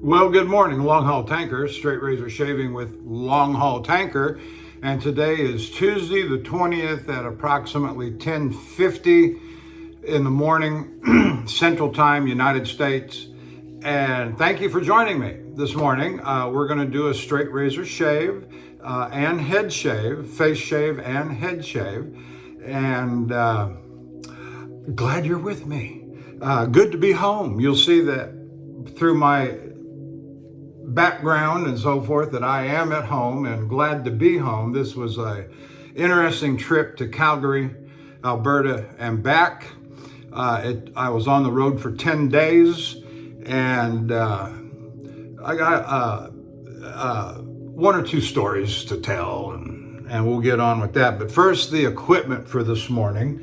Well, good morning, Longhaultanker, straight razor shaving with Longhaultanker. And today is Tuesday the 20th at approximately 10:50 in the morning, Central Time, United States. And thank you for joining me this morning. We're going to do a straight razor shave and head shave, face shave and head shave. And glad you're with me. Good to be home. You'll see that through my background and so forth that I am at home and glad to be home. This was a interesting trip to Calgary, Alberta and back. I was on the road for 10 days and I got one or two stories to tell and we'll get on with that. But first, the equipment for this morning.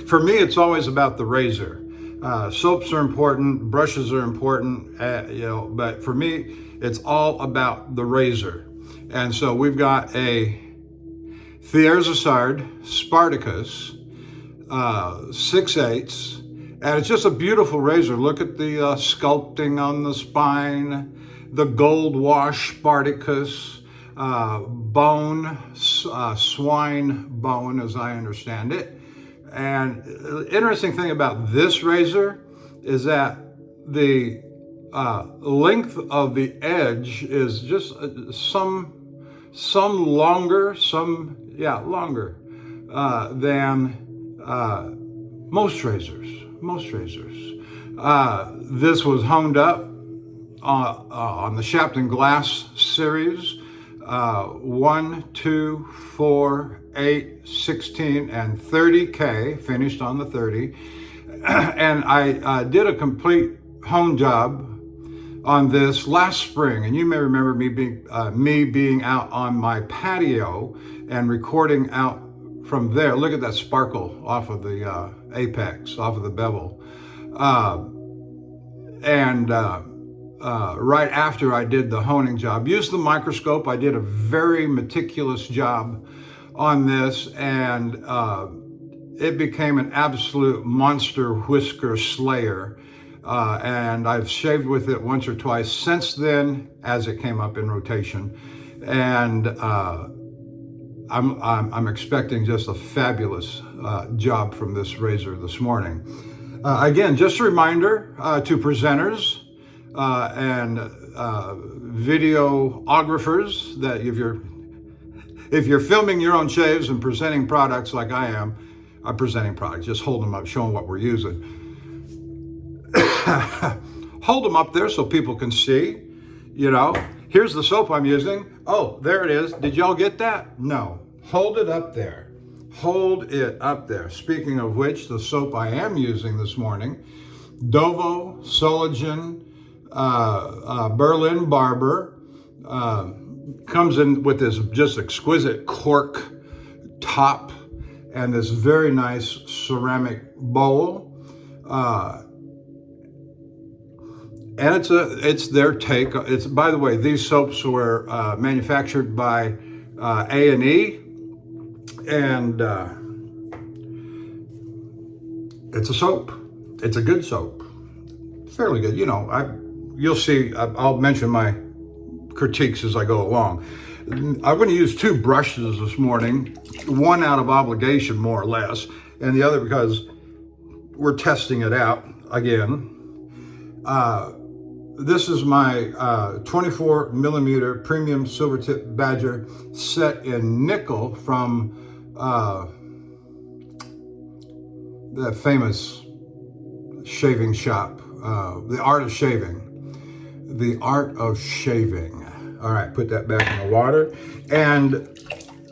For me, it's always about the razor. Soaps are important, brushes are important, but for me, it's all about the razor. And so we've got a Thiers-Assard Spartacus 6/8, and it's just a beautiful razor. Look at the sculpting on the spine, the gold wash Spartacus, bone, swine bone as I understand it. And the interesting thing about this razor is that the length of the edge is just some longer, longer than most razors. This was honed up on the Shapton Glass series, 1, 2, 4, 8, 16, and 30K, finished on the 30. And I did a complete hone job on this last spring. And you may remember me being out on my patio and recording out from there. Look at that sparkle off of the apex, off of the bevel. Right after I did the honing job, used the microscope. I did a very meticulous job on this, and it became an absolute monster whisker slayer. And I've shaved with it once or twice since then as it came up in rotation. And I'm expecting just a fabulous job from this razor this morning. Again, just a reminder to presenters and videographers that if you're filming your own shaves and presenting products like I am, I'm presenting products, just hold them up, show them what we're using. Hold them up there so people can see, here's the soap I'm using. Oh, there it is. Did y'all get that? No. Hold it up there. Hold it up there. Speaking of which, the soap I am using this morning, Dovo Solagen Berlin Barber, comes in with this just exquisite cork top and this very nice ceramic bowl. And it's their take. It's, by the way, these soaps were manufactured by A&E, and it's a soap. It's a good soap. Fairly good. You'll see, I'll mention my critiques as I go along. I'm going to use two brushes this morning, one out of obligation, more or less, and the other because we're testing it out again. This is my 24 millimeter premium silver tip Badger set in nickel from the famous shaving shop, The Art of Shaving. The Art of Shaving. All right, put that back in the water. And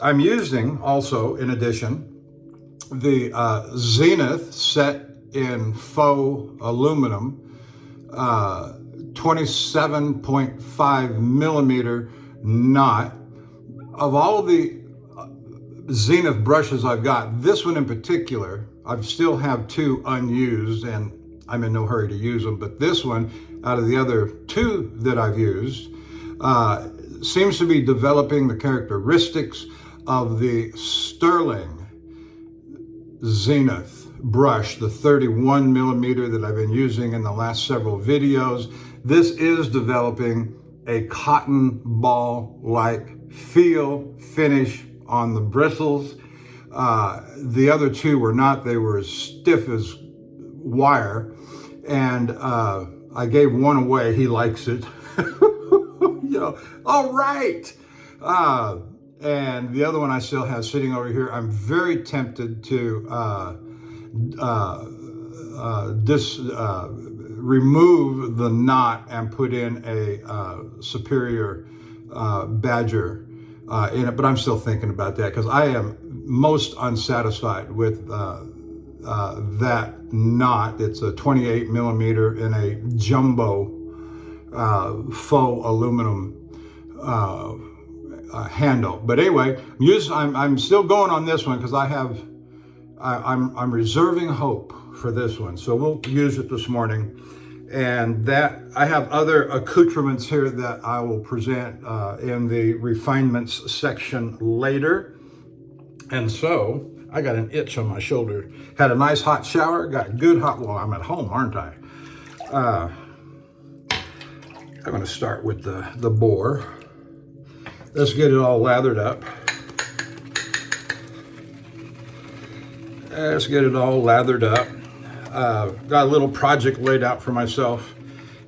I'm using also, in addition, the Zenith set in faux aluminum, 27.5 millimeter knot. Of all the Zenith brushes I've got, this one in particular, I still have two unused, and I'm in no hurry to use them, but this one, out of the other two that I've used, seems to be developing the characteristics of the Sterling Zenith brush, the 31 millimeter that I've been using in the last several videos. This is developing a cotton ball-like feel, finish on the bristles. The other two were not. They were as stiff as wire. And I gave one away. He likes it. All right. And the other one I still have sitting over here. I'm very tempted to remove the knot and put in a superior badger in it, but I'm still thinking about that because I am most unsatisfied with that knot. It's a 28 millimeter in a jumbo faux aluminum handle. But anyway, I'm still going on this one because I'm reserving hope for this one. So we'll use it this morning. And that I have other accoutrements here that I will present in the refinements section later. And so I got an itch on my shoulder. Had a nice hot shower, got good hot, well, I'm at home, aren't I? I'm gonna start with the bore. Let's get it all lathered up. Let's get it all lathered up. Got a little project laid out for myself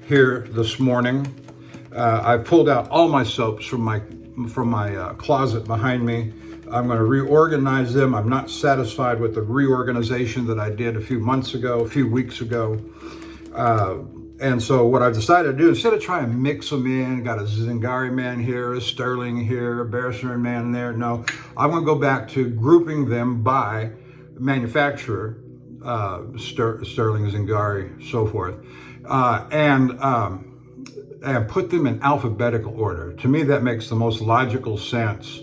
here this morning. I pulled out all my soaps from my closet behind me. I'm going to reorganize them. I'm not satisfied with the reorganization that I did a few weeks ago. And so what I've decided to do, instead of trying to mix them in, got a Zingari man here, a Sterling here, a Beresford man there. No, I'm going to go back to grouping them by manufacturer, Sterling, Zingari, so forth, and put them in alphabetical order. To me, that makes the most logical sense.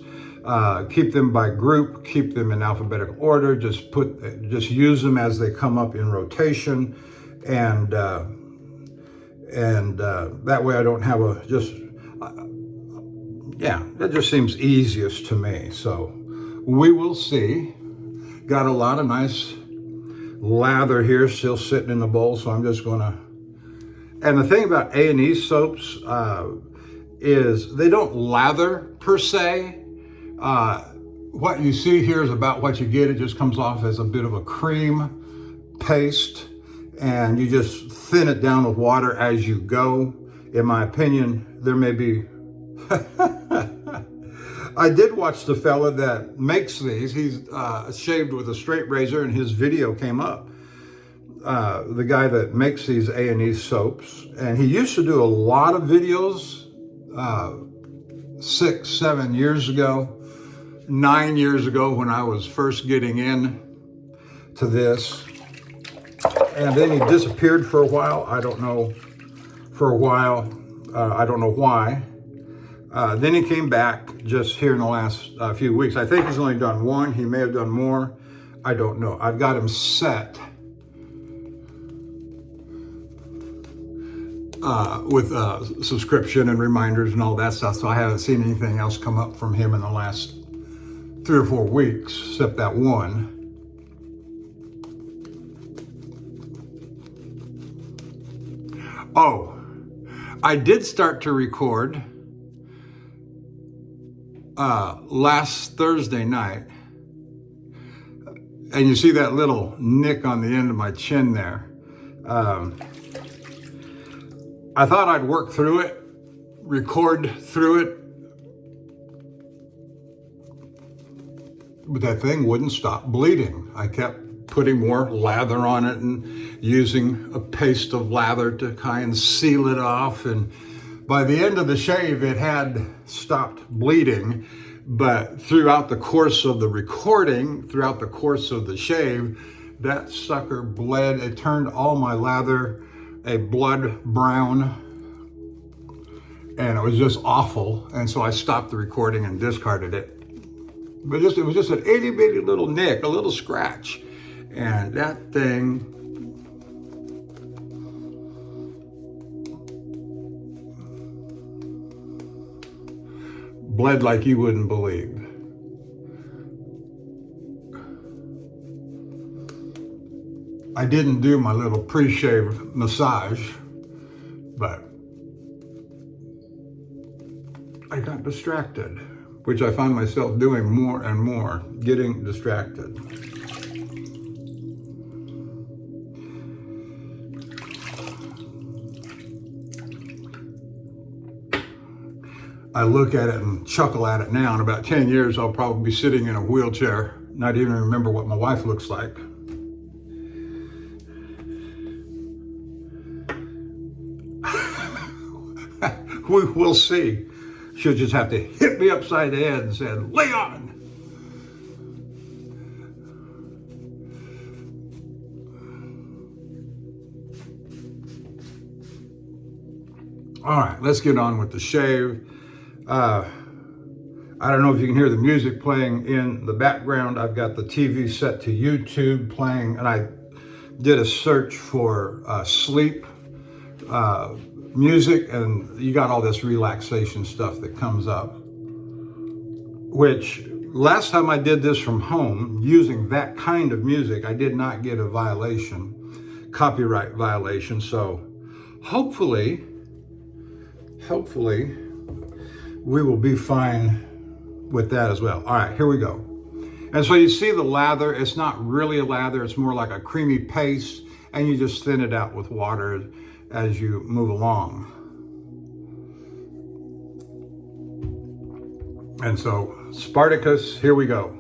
Keep them by group, keep them in alphabetical order. Just use them as they come up in rotation, and that way I don't have that just seems easiest to me. So we will see. Got a lot of nice lather here still sitting in the bowl, so I'm just gonna. And the thing about A&E soaps is they don't lather per se. What you see here is about what you get. It just comes off as a bit of a cream paste, and you just thin it down with water as you go. In my opinion, there may be. I did watch the fella that makes these. He's shaved with a straight razor, and his video came up. The guy that makes these A&E soaps, and he used to do a lot of videos 6, 7 years ago, 9 years ago when I was first getting in to this. And then he disappeared for a while. I don't know why. Then he came back just here in the last few weeks. I think he's only done one. He may have done more. I don't know. I've got him set with subscription and reminders and all that stuff. So I haven't seen anything else come up from him in the last 3 or 4 weeks, except that one. Oh, I did start to record last Thursday night, and you see that little nick on the end of my chin there. I thought I'd work through it, record through it, but that thing wouldn't stop bleeding. I kept putting more lather on it and using a paste of lather to kind of seal it off, and by the end of the shave, it had stopped bleeding. But throughout the course of the recording, throughout the course of the shave, that sucker bled. It turned all my lather a blood brown, and it was just awful. And so I stopped the recording and discarded it. But it was just an itty bitty little nick, a little scratch. And that thing, bled like you wouldn't believe. I didn't do my little pre-shave massage, but got distracted, which I find myself doing more and more, getting distracted. I look at it and chuckle at it now. In about 10 years, I'll probably be sitting in a wheelchair, not even remember what my wife looks like. We'll see. She'll just have to hit me upside the head and say, "Lay on." All right, let's get on with the shave. I don't know if you can hear the music playing in the background. I've got the TV set to YouTube playing, and I did a search for sleep music, and you got all this relaxation stuff that comes up, which last time I did this from home using that kind of music, I did not get a violation, copyright violation. So hopefully we will be fine with that as well. All right, here we go. And so you see the lather, it's not really a lather, it's more like a creamy paste, and you just thin it out with water as you move along. And so, Spartacus, here we go.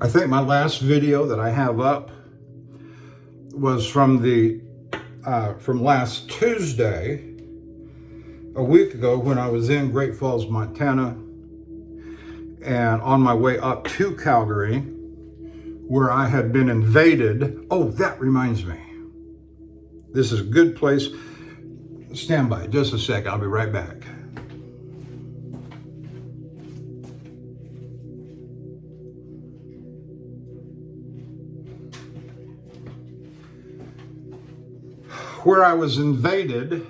I think my last video that I have up was from last Tuesday, a week ago, when I was in Great Falls, Montana, and on my way up to Calgary, where I had been invaded. Oh, that reminds me. This is a good place. Stand by just a sec. I'll be right back. Where I was invaded,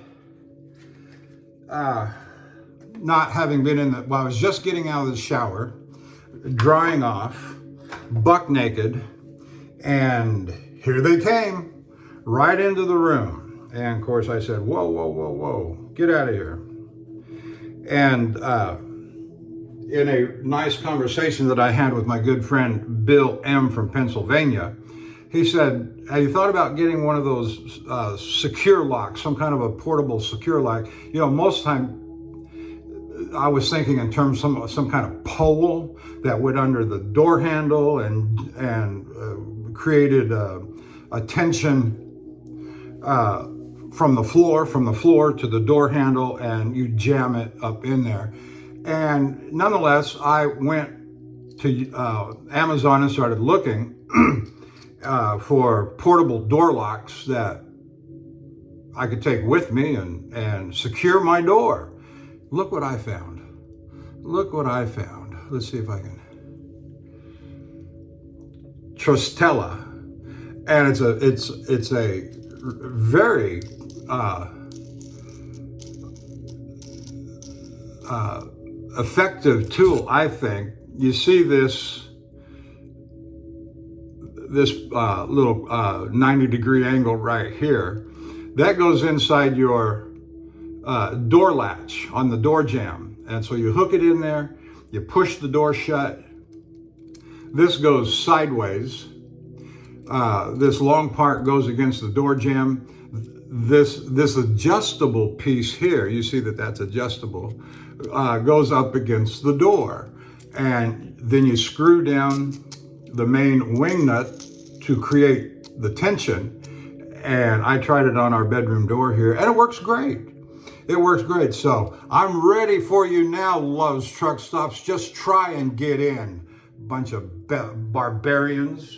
not having been well, I was just getting out of the shower, drying off, buck naked, and here they came, right into the room. And of course I said, whoa, whoa, whoa, whoa, get out of here. And in a nice conversation that I had with my good friend Bill M. from Pennsylvania, he said, have you thought about getting one of those secure locks, some kind of a portable secure lock? You know, most of the time I was thinking in terms of some kind of pole that went under the door handle and created a tension from the floor to the door handle, and you jam it up in there. And nonetheless, I went to Amazon and started looking for portable door locks that I could take with me and secure my door. Look what I found. Look what I found. Let's see if I can. Trostella. And it's a very effective tool, I think. You see this little 90-degree angle right here. That goes inside your door latch on the door jamb. And so you hook it in there, you push the door shut. This goes sideways. This long part goes against the door jamb. This adjustable piece here, you see that that's adjustable, goes up against the door. And then you screw down the main wing nut to create the tension. And I tried it on our bedroom door here, and it works great. It works great. So I'm ready for you now, Love's Truck Stops. Just try and get in. Bunch of barbarians.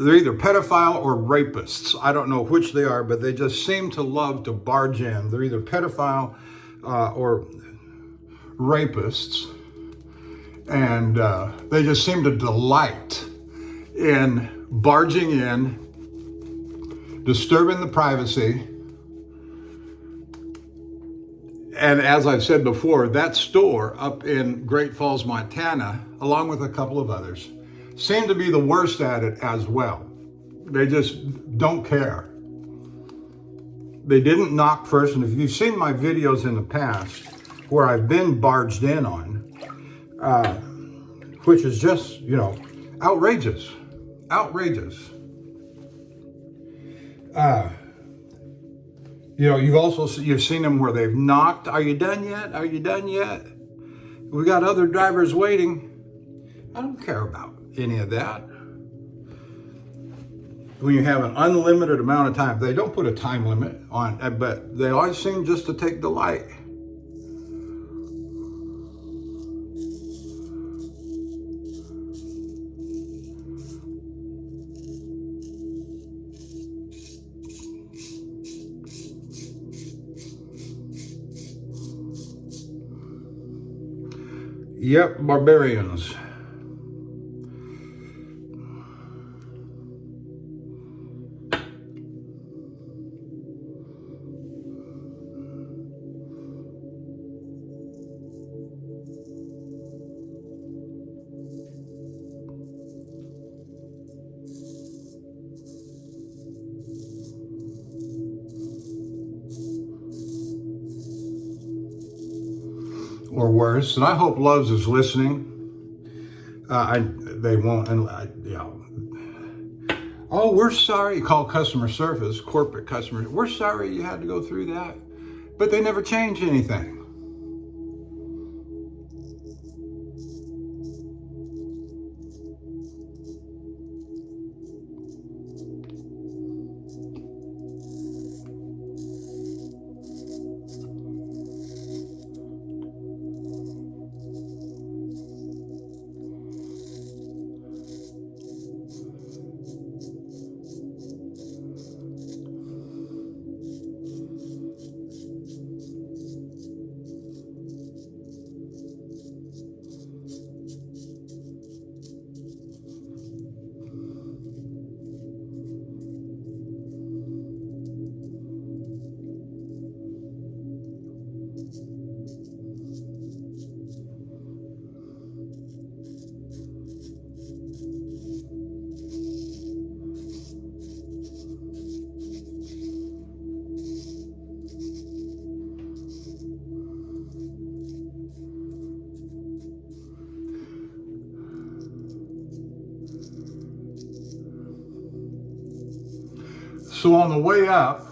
They're either pedophile or rapists. I don't know which they are, but they just seem to love to barge in. They're either pedophile or rapists. And they just seem to delight in barging in, disturbing the privacy. And as I've said before, that store up in Great Falls, Montana, along with a couple of others, seem to be the worst at it as well. They just don't care. They didn't knock first, and if you've seen my videos in the past where I've been barged in on, which is just, outrageous. You've seen them where they've knocked. Are you done yet? Are you done yet? We got other drivers waiting. I don't care about any of that. When you have an unlimited amount of time, they don't put a time limit on it, but they always seem just to take delight. Yep, barbarians. Or worse, and I hope Loves is listening. They won't, oh, we're sorry. Call customer service, corporate customers. We're sorry you had to go through that, but they never change anything. So on the way up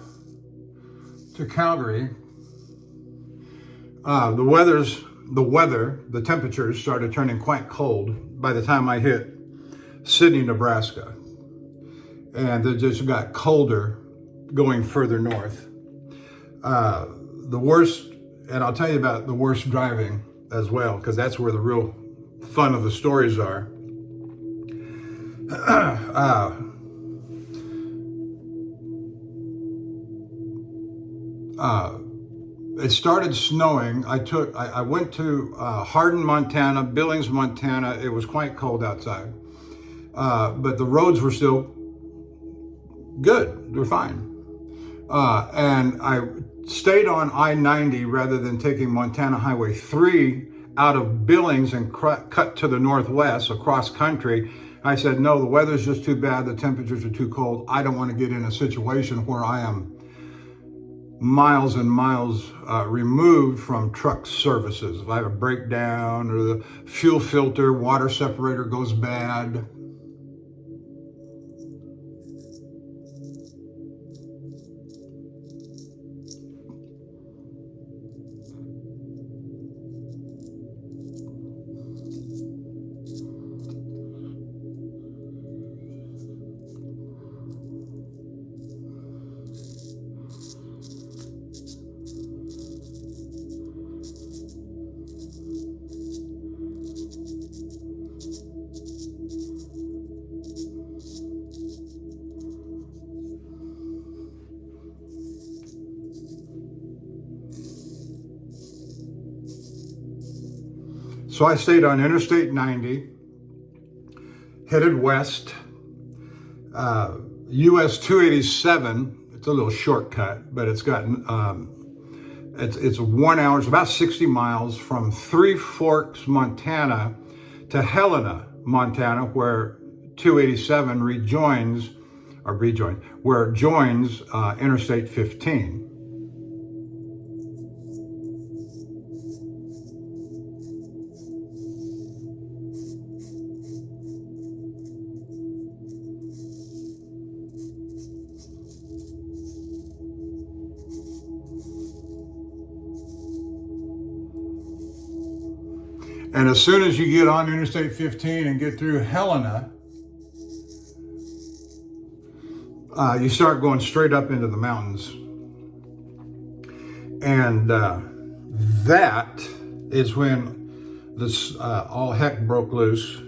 to Calgary, the temperatures started turning quite cold by the time I hit Sydney, Nebraska. And it just got colder going further north. The worst, and I'll tell you about the worst driving as well, because that's where the real fun of the stories are. It started snowing. I went to Hardin, Montana, Billings, Montana. It was quite cold outside, but the roads were still good. They were fine. And I stayed on I-90 rather than taking Montana Highway 3 out of Billings and cut to the northwest across country. I said, no, the weather's just too bad. The temperatures are too cold. I don't want to get in a situation where I am miles and miles removed from truck services. If I have a breakdown or the fuel filter, water separator goes bad. So I stayed on Interstate 90, headed west, US 287. It's a little shortcut, but it's got it's 1 hour. It's about 60 miles from Three Forks, Montana, to Helena, Montana, where 287 where it joins Interstate 15. And as soon as you get on Interstate 15 and get through Helena, you start going straight up into the mountains. And that is when this all heck broke loose.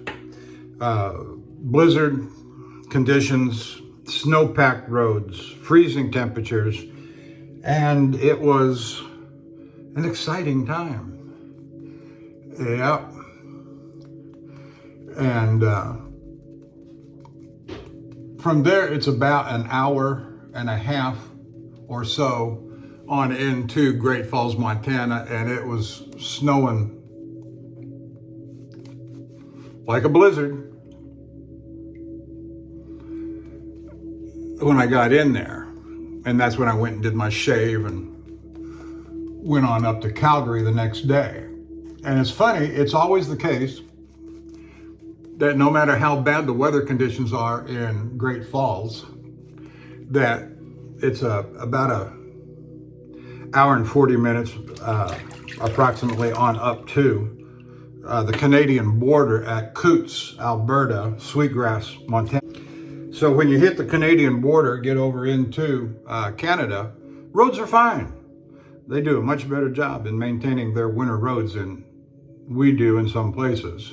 Blizzard conditions, snow-packed roads, freezing temperatures, and it was an exciting time. Yep. And from there, it's about an hour and a half or so on into Great Falls, Montana, and it was snowing like a blizzard when I got in there. And that's when I went and did my shave and went on up to Calgary the next day. And it's funny, it's always the case that no matter how bad the weather conditions are in Great Falls, that it's about an hour and 40 minutes approximately on up to the Canadian border at Coutts, Alberta, Sweetgrass, Montana. So when you hit the Canadian border, get over into Canada, roads are fine. They do a much better job in maintaining their winter roads than we do in some places.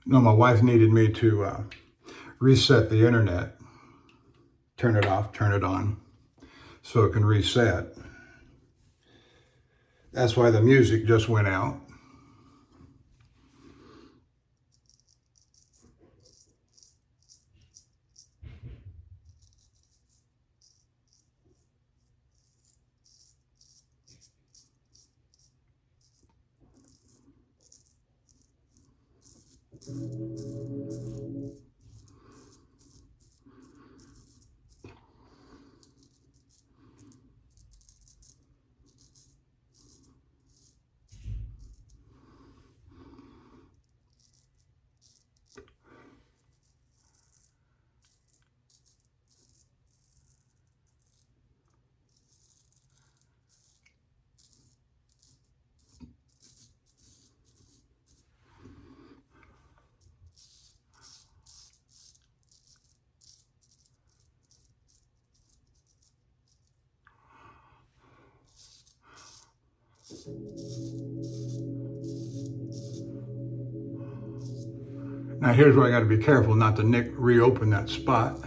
No, my wife needed me to reset the internet, turn it off, turn it on, so it can reset. That's why the music just went out. Now here's where I got to be careful not to reopen that spot.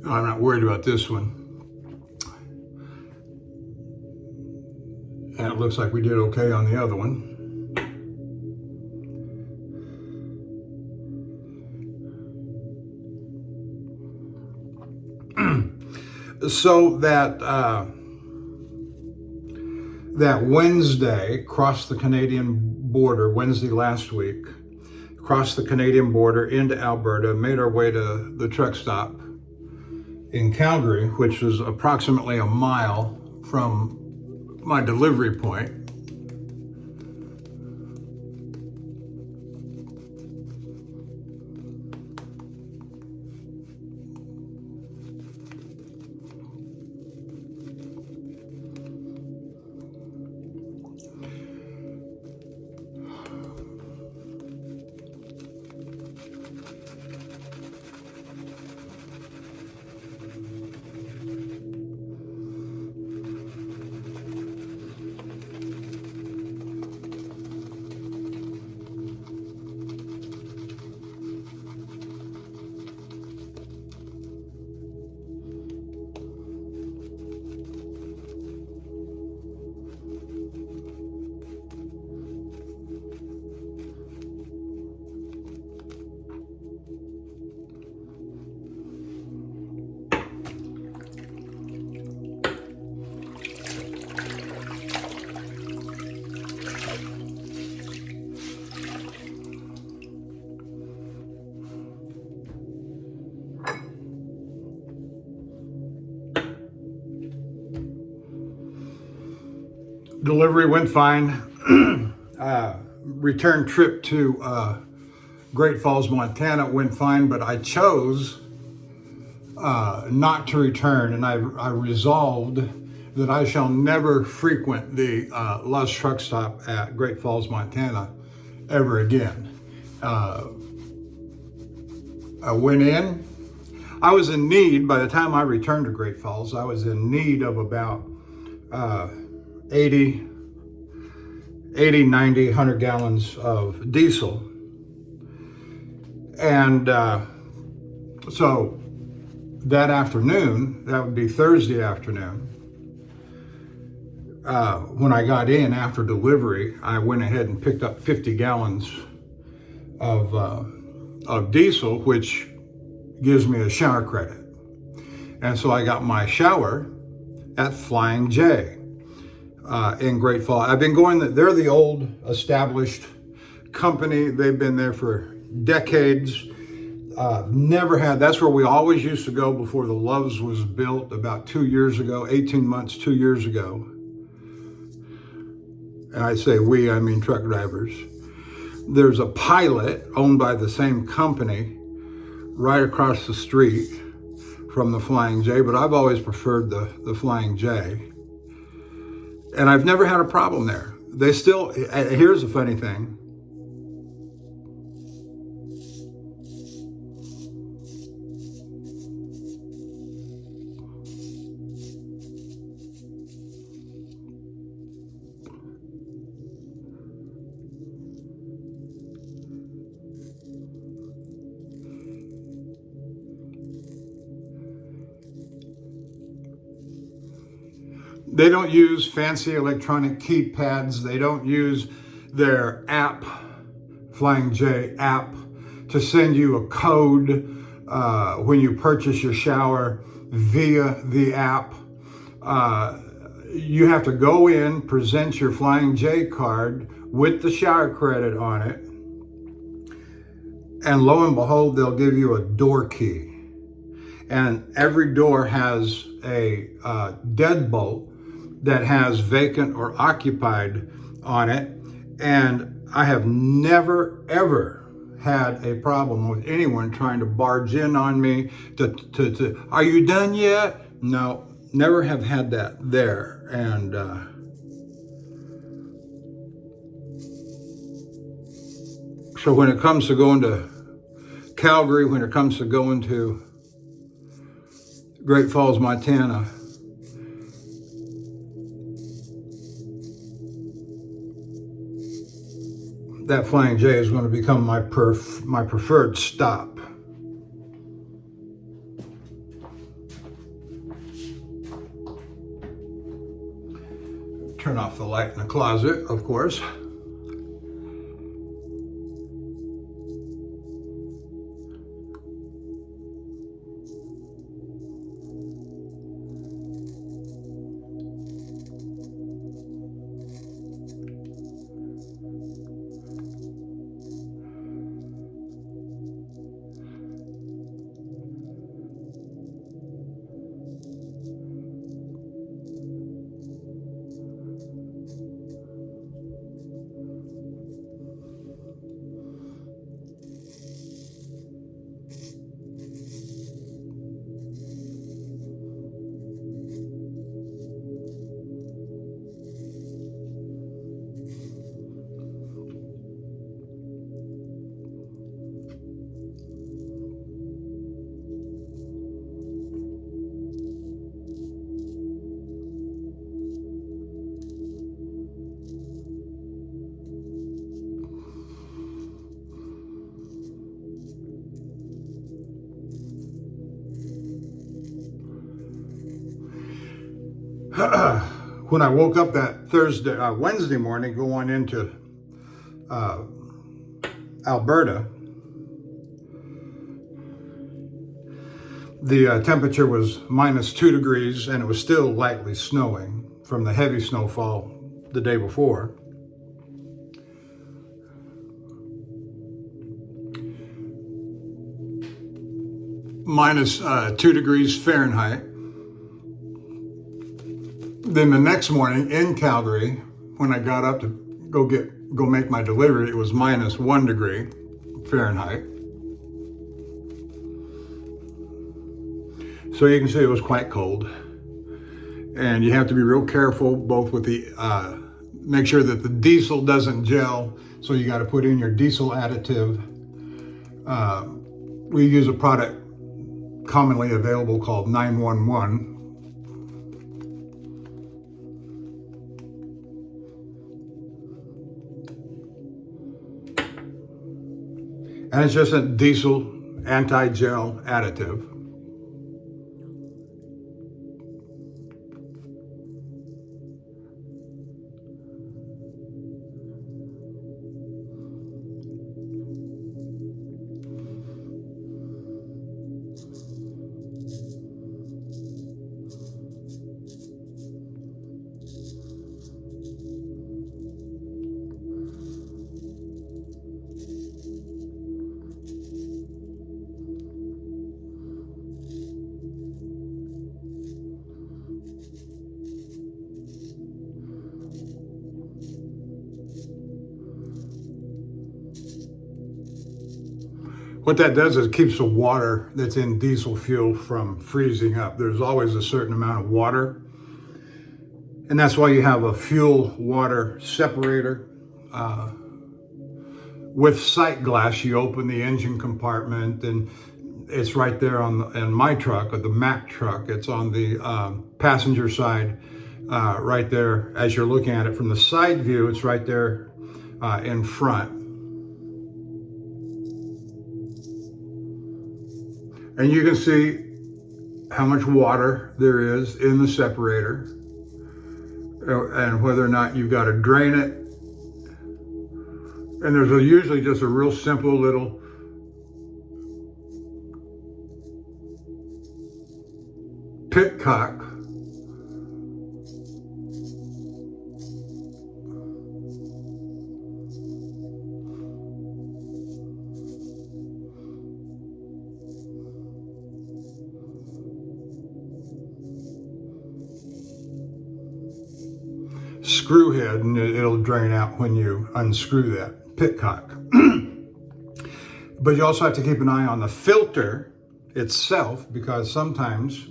I'm not worried about this one. And it looks like we did okay on the other one. So that Wednesday, crossed the Canadian border, Wednesday last week, crossed the Canadian border into Alberta, made our way to the truck stop in Calgary, which was approximately a mile from my delivery point. Delivery went fine. Return trip to Great Falls, Montana went fine, but I chose not to return, and I resolved that I shall never frequent the Love's Truck Stop at Great Falls, Montana ever again. I went in. I was in need, by the time I returned to Great Falls, I was in need of about 80, 90, 100 gallons of diesel. And so that afternoon, that would be Thursday afternoon, when I got in after delivery, I went ahead and picked up 50 gallons of diesel, which gives me a shower credit. And so I got my shower at Flying J in Great Falls. I've been going, they're the old established company. They've been there for decades. Never had, that's where we always used to go before the Loves was built about 2 years ago, 18 months, 2 years ago. And I say we, I mean truck drivers. There's a Pilot owned by the same company right across the street from the Flying J, but I've always preferred the Flying J. And I've never had a problem there. They still, here's the funny thing. They don't use fancy electronic keypads. They don't use their app, Flying J app, to send you a code when you purchase your shower via the app. You have to go in, present your Flying J card with the shower credit on it, and lo and behold, they'll give you a door key. And every door has a deadbolt that has vacant or occupied on it. And I have never, ever had a problem with anyone trying to barge in on me to are you done yet? No, never have had that there. And so when it comes to going to Calgary, when it comes to going to Great Falls, Montana, that Flying J is going to become my preferred stop. Turn off the light in the closet, of course. When I woke up that Wednesday morning, going into Alberta, the temperature was -2 degrees, and it was still lightly snowing from the heavy snowfall the day before. -2 degrees Fahrenheit. Then the next morning in Calgary, when I got up to go make my delivery, it was -1 degree Fahrenheit. So you can see it was quite cold. And you have to be real careful both with the, make sure that the diesel doesn't gel. So you got to put in your diesel additive. We use a product commonly available called 911. And it's just a diesel anti-gel additive. What that does is it keeps the water that's in diesel fuel from freezing up. There's always a certain amount of water. And that's why you have a fuel water separator. With sight glass, you open the engine compartment, and it's right there in my truck, or the Mack truck. It's on the passenger side, right there. As you're looking at it from the side view, it's right there in front. And you can see how much water there is in the separator, and whether or not you've got to drain it. And there's usually just a real simple little pitcock screw head, and it'll drain out when you unscrew that pitcock. But you also have to keep an eye on the filter itself, because sometimes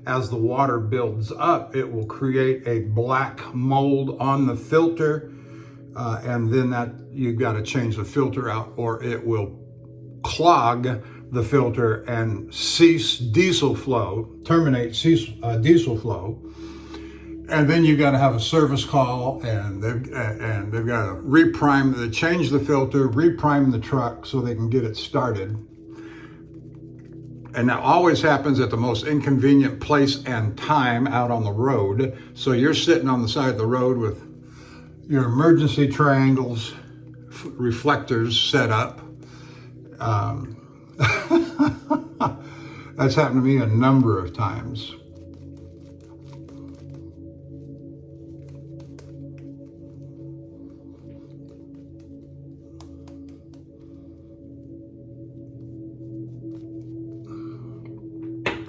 as the water builds up, it will create a black mold on the filter, and then that you've got to change the filter out, or it will clog the filter and cease diesel flow, cease diesel flow. And then you've got to have a service call, and they've got to change the filter, reprime the truck so they can get it started. And that always happens at the most inconvenient place and time out on the road. So you're sitting on the side of the road with your emergency triangles, reflectors set up. That's happened to me a number of times.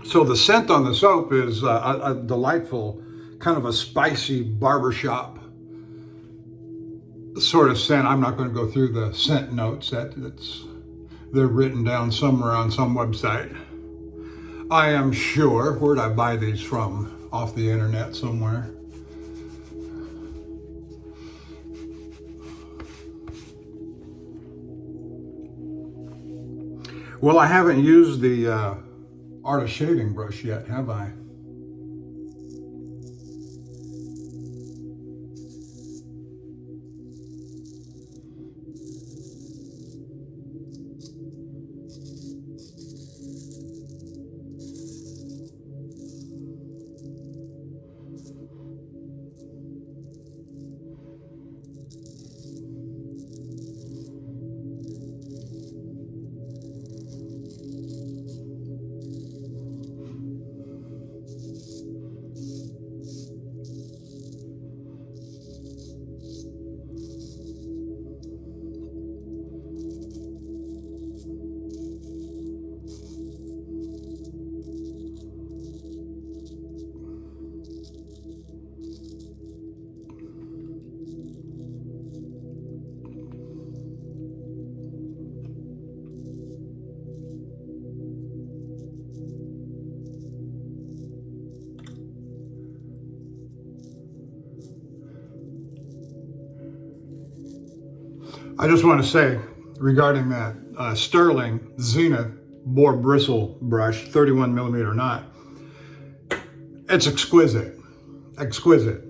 So the scent on the soap is a delightful, kind of a spicy barbershop sort of scent. I'm not going to go through the scent notes. They're written down somewhere on some website. I am sure. Where'd I buy these from? Off the internet somewhere. Well, I haven't used the Art of Shaving brush yet, have I? I just want to say regarding that Sterling Zenith boar bristle brush, 31 millimeter knot, it's exquisite, exquisite.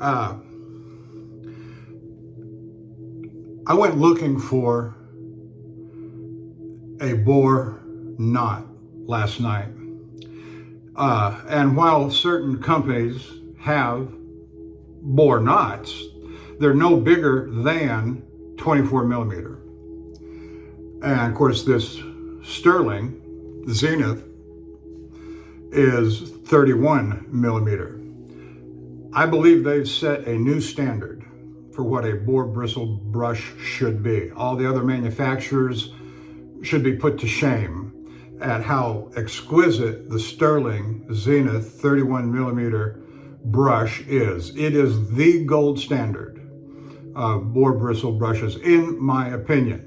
I went looking for a boar knot last night. And while certain companies have boar knots, they're no bigger than 24 millimeter. And of course, this Sterling Zenith is 31 millimeter. I believe they've set a new standard for what a boar bristle brush should be. All the other manufacturers should be put to shame at how exquisite the Sterling Zenith 31 millimeter brush is. It is the gold standard of boar bristle brushes, in my opinion.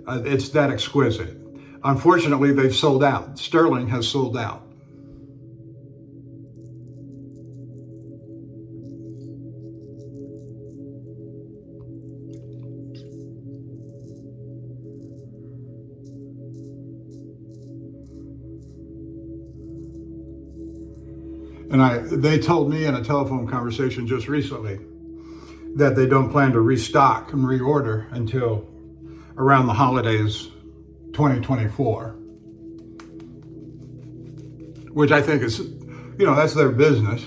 It's that exquisite. Unfortunately, they've sold out. Sterling has sold out. And they told me in a telephone conversation just recently that they don't plan to restock and reorder until around the holidays 2024, which I think is, that's their business.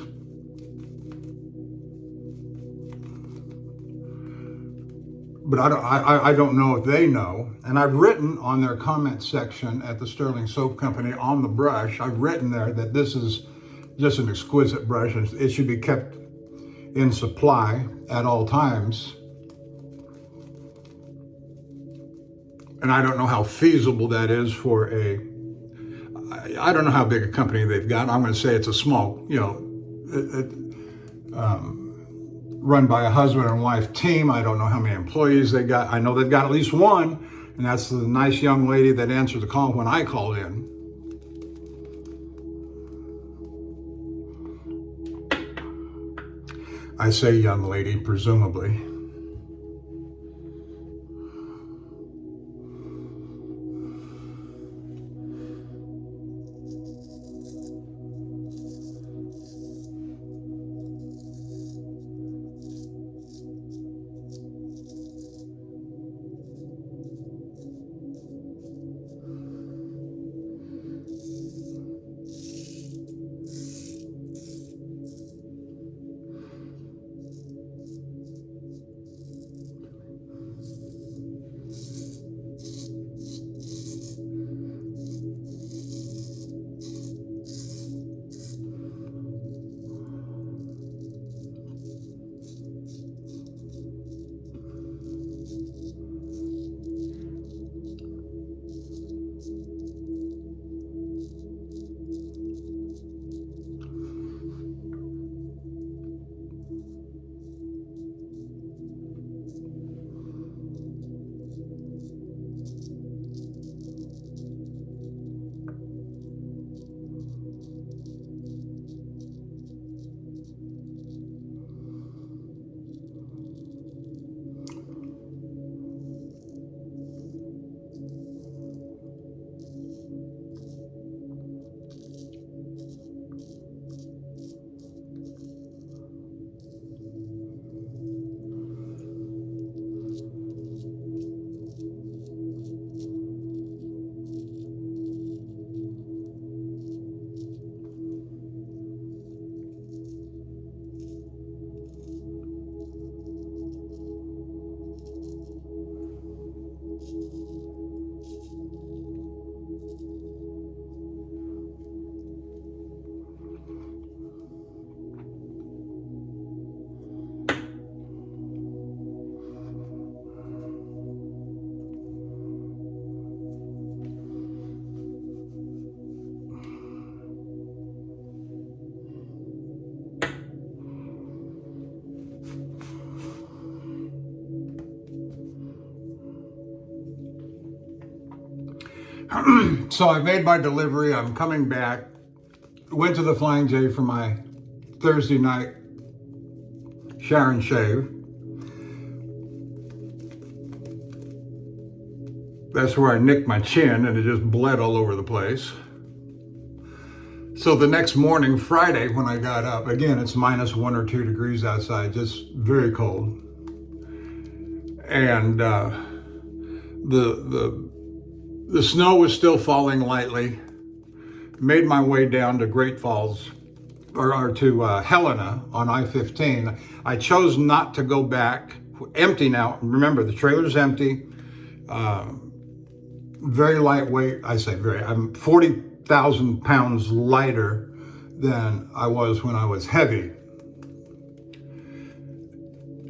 But I don't know if they know. And I've written on their comment section at the Sterling Soap Company on the brush, I've written there that this is just an exquisite brush. It should be kept in supply at all times. And I don't know how feasible that is for I don't know how big a company they've got. I'm going to say it's a small, run by a husband and wife team. I don't know how many employees they got. I know they've got at least one, and that's the nice young lady that answered the call when I called in. I say young lady, presumably. So I made my delivery. I'm coming back. Went to the Flying J for my Thursday night shower and shave. That's where I nicked my chin and it just bled all over the place. So the next morning, Friday, when I got up, again, it's minus 1 or 2 degrees outside, just very cold. And the snow was still falling lightly. Made my way down to Great Falls, or to Helena on I-15. I chose not to go back. Empty now. Remember, the trailer's empty. Very lightweight. I say very. I'm 40,000 pounds lighter than I was when I was heavy.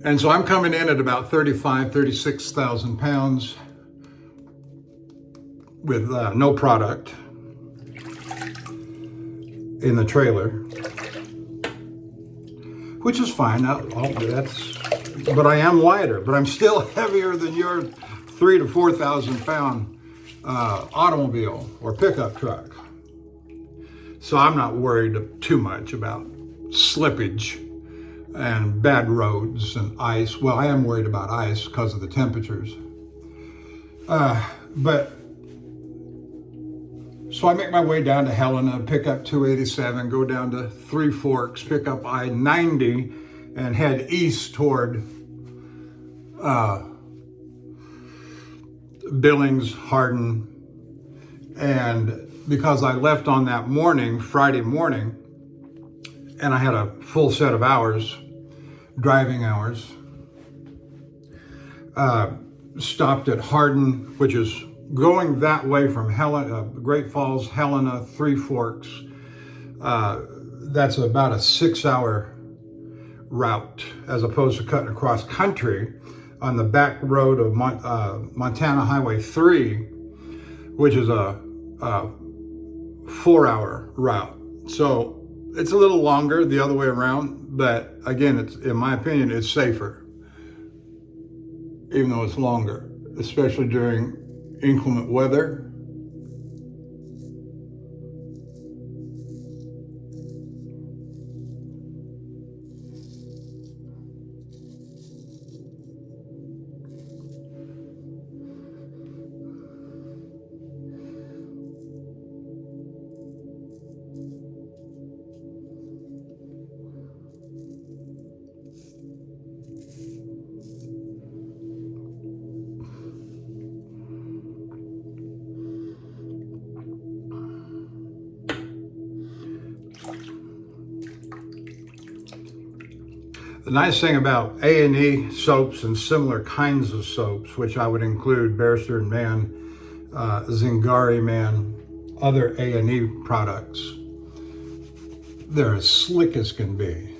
And so I'm coming in at about 36,000 pounds with no product in the trailer, which is fine. But I am lighter, but I'm still heavier than your 3,000 to 4,000 pound automobile or pickup truck. So I'm not worried too much about slippage and bad roads and ice. Well, I am worried about ice because of the temperatures. So I make my way down to Helena, pick up 287, go down to Three Forks, pick up I-90, and head east toward Billings, Hardin. And because I left on that morning, Friday morning, and I had a full set of hours, driving hours, stopped at Hardin, which is going that way from Helena, Great Falls, Helena, Three Forks. That's about a 6-hour route, as opposed to cutting across country on the back road of Montana Highway 3, which is a 4-hour route. So it's a little longer the other way around, but again, it's, in my opinion, it's safer, even though it's longer, especially during inclement weather. The nice thing about A&E soaps and similar kinds of soaps, which I would include Beresford Man, Zingari Man, other A&E products, they're as slick as can be.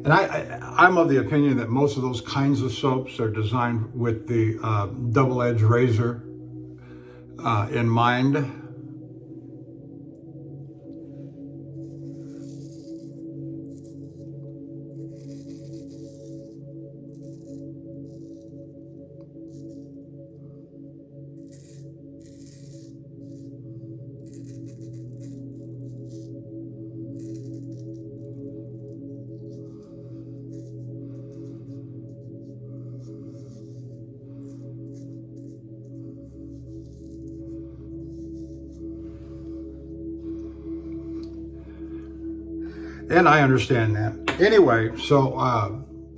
And I'm of the opinion that most of those kinds of soaps are designed with the double-edged razor in mind. And I understand that. Anyway, so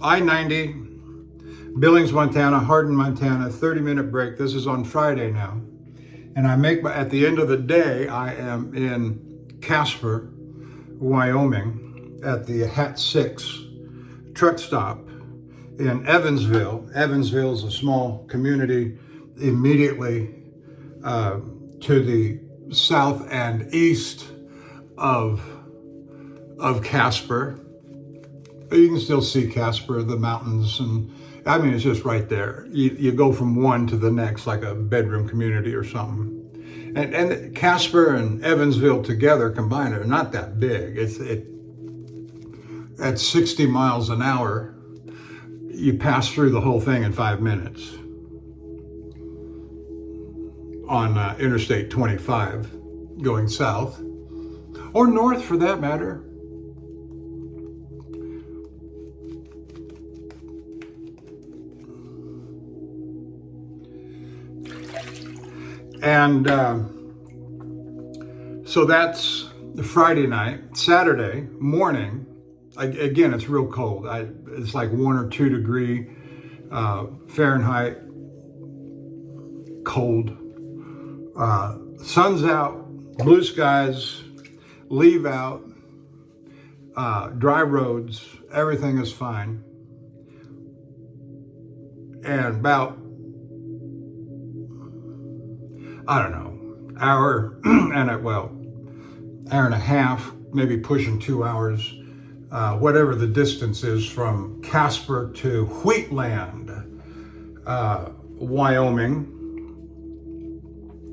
I-90, Billings, Montana, Hardin, Montana, 30-minute break. This is on Friday now. And at the end of the day, I am in Casper, Wyoming, at the Hat 6 truck stop in Evansville. Evansville is a small community immediately to the south and east of Casper. You can still see Casper, the mountains, and I mean, it's just right there. You go from one to the next like a bedroom community or something. And Casper and Evansville together combined are not that big. At 60 miles an hour, you pass through the whole thing in 5 minutes on Interstate 25 going south, or north for that matter. And so that's Friday night. Saturday morning, again, it's real cold. It's like 1 or 2 degree Fahrenheit, cold. Sun's out, blue skies, leave out, dry roads, everything is fine. And about, I don't know, hour and a half, maybe pushing 2 hours, whatever the distance is from Casper to Wheatland, Wyoming.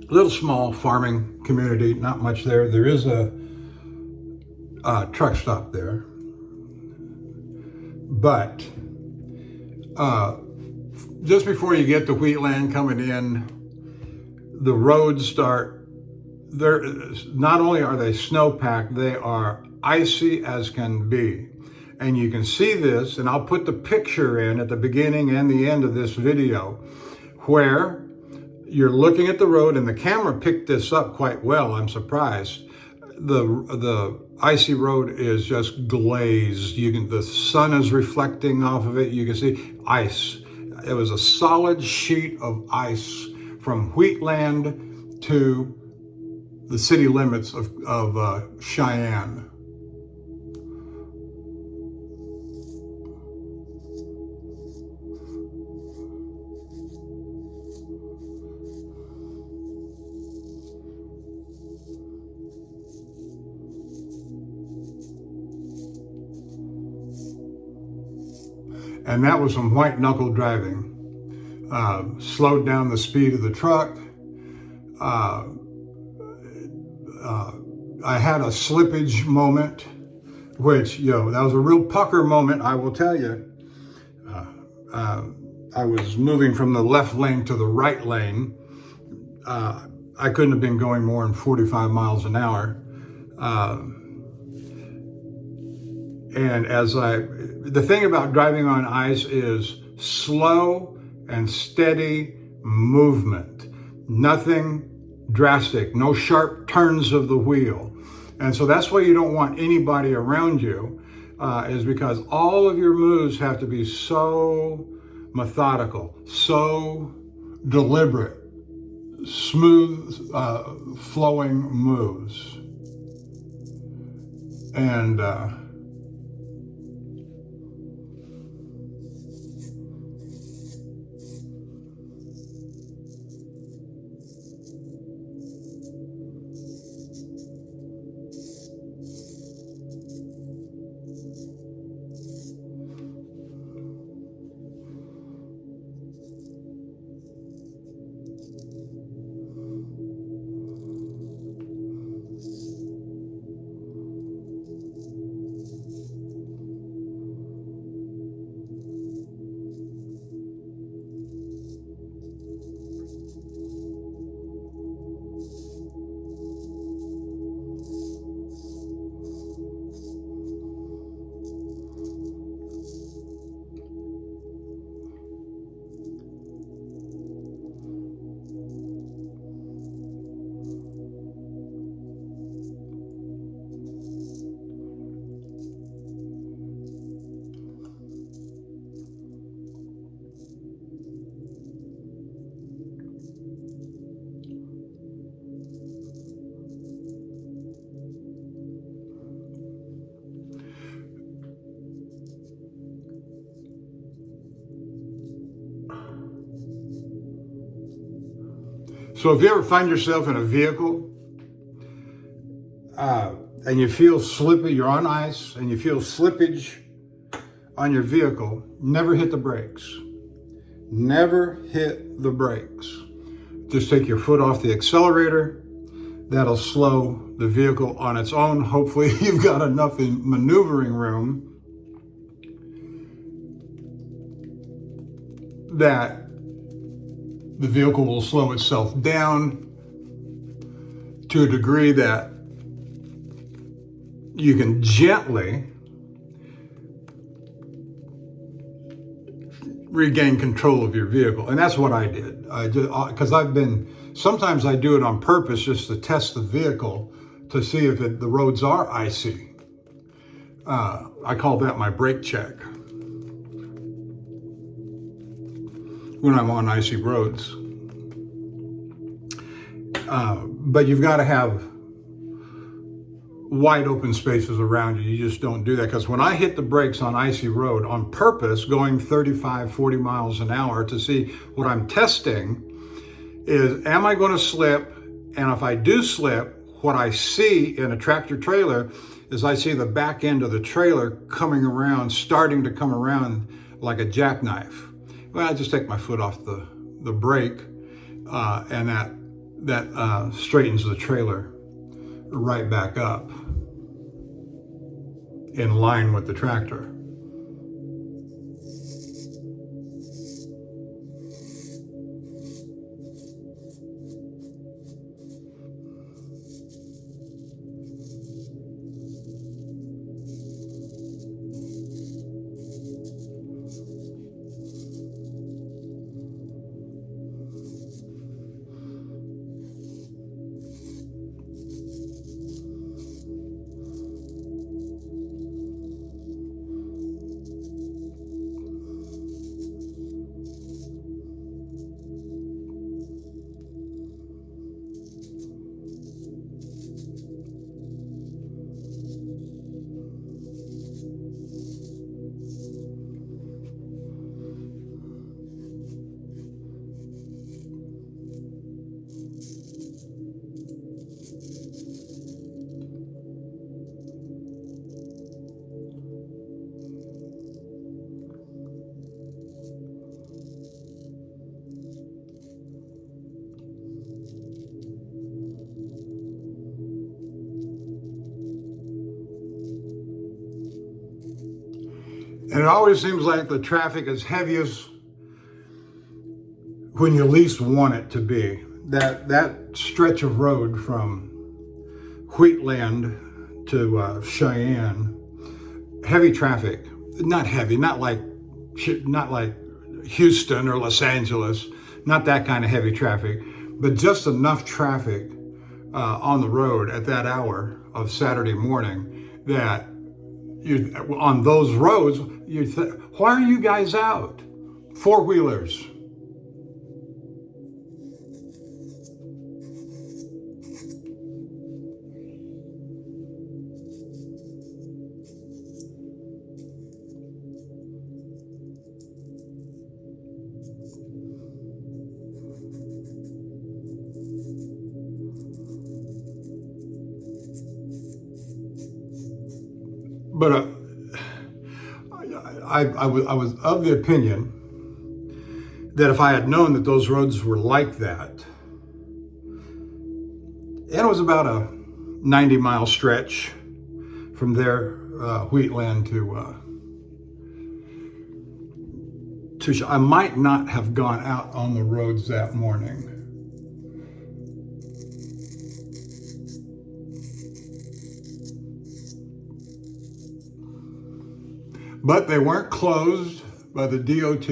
Little small farming community, not much there. There is a truck stop there. But just before you get to Wheatland coming in, the roads start, not only are they snow-packed, they are icy as can be. And you can see this, and I'll put the picture in at the beginning and the end of this video, where you're looking at the road, and the camera picked this up quite well, I'm surprised. The icy road is just glazed. The sun is reflecting off of it. You can see ice. It was a solid sheet of ice from Wheatland to the city limits of Cheyenne. And that was some white knuckle driving. Slowed down the speed of the truck. I had a slippage moment, which, that was a real pucker moment, I will tell you. I was moving from the left lane to the right lane. I couldn't have been going more than 45 miles an hour. And the thing about driving on ice is slow and steady movement. Nothing drastic, no sharp turns of the wheel. And so that's why you don't want anybody around you, is because all of your moves have to be so methodical, so deliberate, smooth, flowing moves. And so if you ever find yourself in a vehicle and you feel slippy, you're on ice and you feel slippage on your vehicle, never hit the brakes. Never hit the brakes. Just take your foot off the accelerator. That'll slow the vehicle on its own. Hopefully you've got enough maneuvering room. that the vehicle will slow itself down to a degree that you can gently regain control of your vehicle. And that's what I did. I just, because sometimes I do it on purpose just to test the vehicle to see if the roads are icy. I call that my brake check when I'm on icy roads. But you've got to have wide open spaces around you. You just don't do that, because when I hit the brakes on icy road on purpose, going 35, 40 miles an hour, to see what I'm testing is, am I going to slip? And if I do slip, what I see in a tractor trailer is I see the back end of the trailer coming around, starting to come around like a jackknife. Well, I just take my foot off the brake, and that straightens the trailer right back up in line with the tractor. And it always seems like the traffic is heaviest when you least want it to be. That stretch of road from Wheatland to Cheyenne, heavy traffic. Not heavy, not like Houston or Los Angeles, not that kind of heavy traffic, but just enough traffic on the road at that hour of Saturday morning that on those roads, why are you guys out? Four-wheelers. But I was of the opinion that if I had known that those roads were like that, and it was about a 90-mile stretch from there, Wheatland to I might not have gone out on the roads that morning. But they weren't closed by the DOT.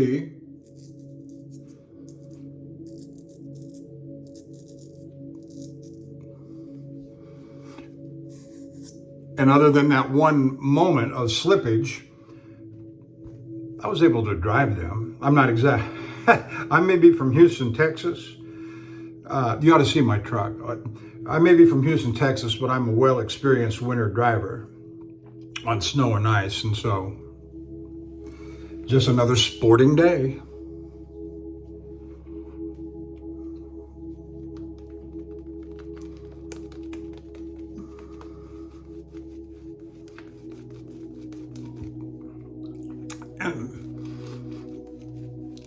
And other than that one moment of slippage, I was able to drive them. I'm not exact. I may be from Houston, Texas. You ought to see my truck. I may be from Houston, Texas, but I'm a well-experienced winter driver on snow and ice, and so just another sporting day.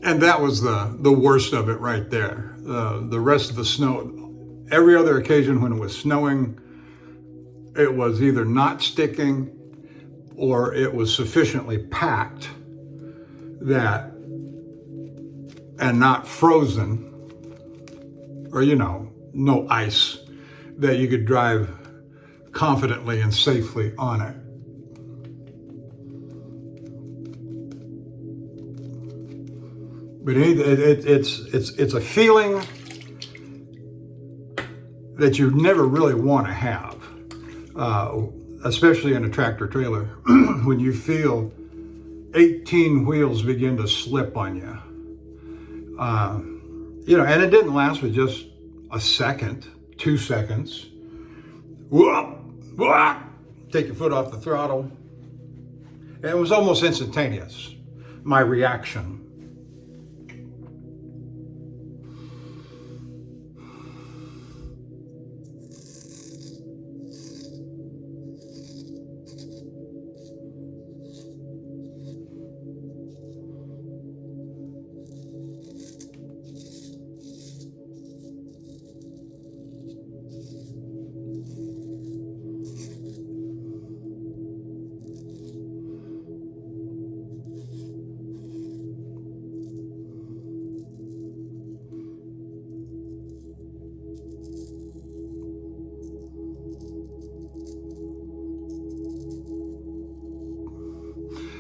And that was the worst of it right there. The rest of the snow, every other occasion when it was snowing, it was either not sticking or it was sufficiently packed that and not frozen, or, no ice, that you could drive confidently and safely on it. But it's a feeling that you never really want to have, especially in a tractor trailer, when you feel 18 wheels begin to slip on you. And it didn't last but just a second, 2 seconds. Whoop, whoop, take your foot off the throttle. And it was almost instantaneous, my reaction.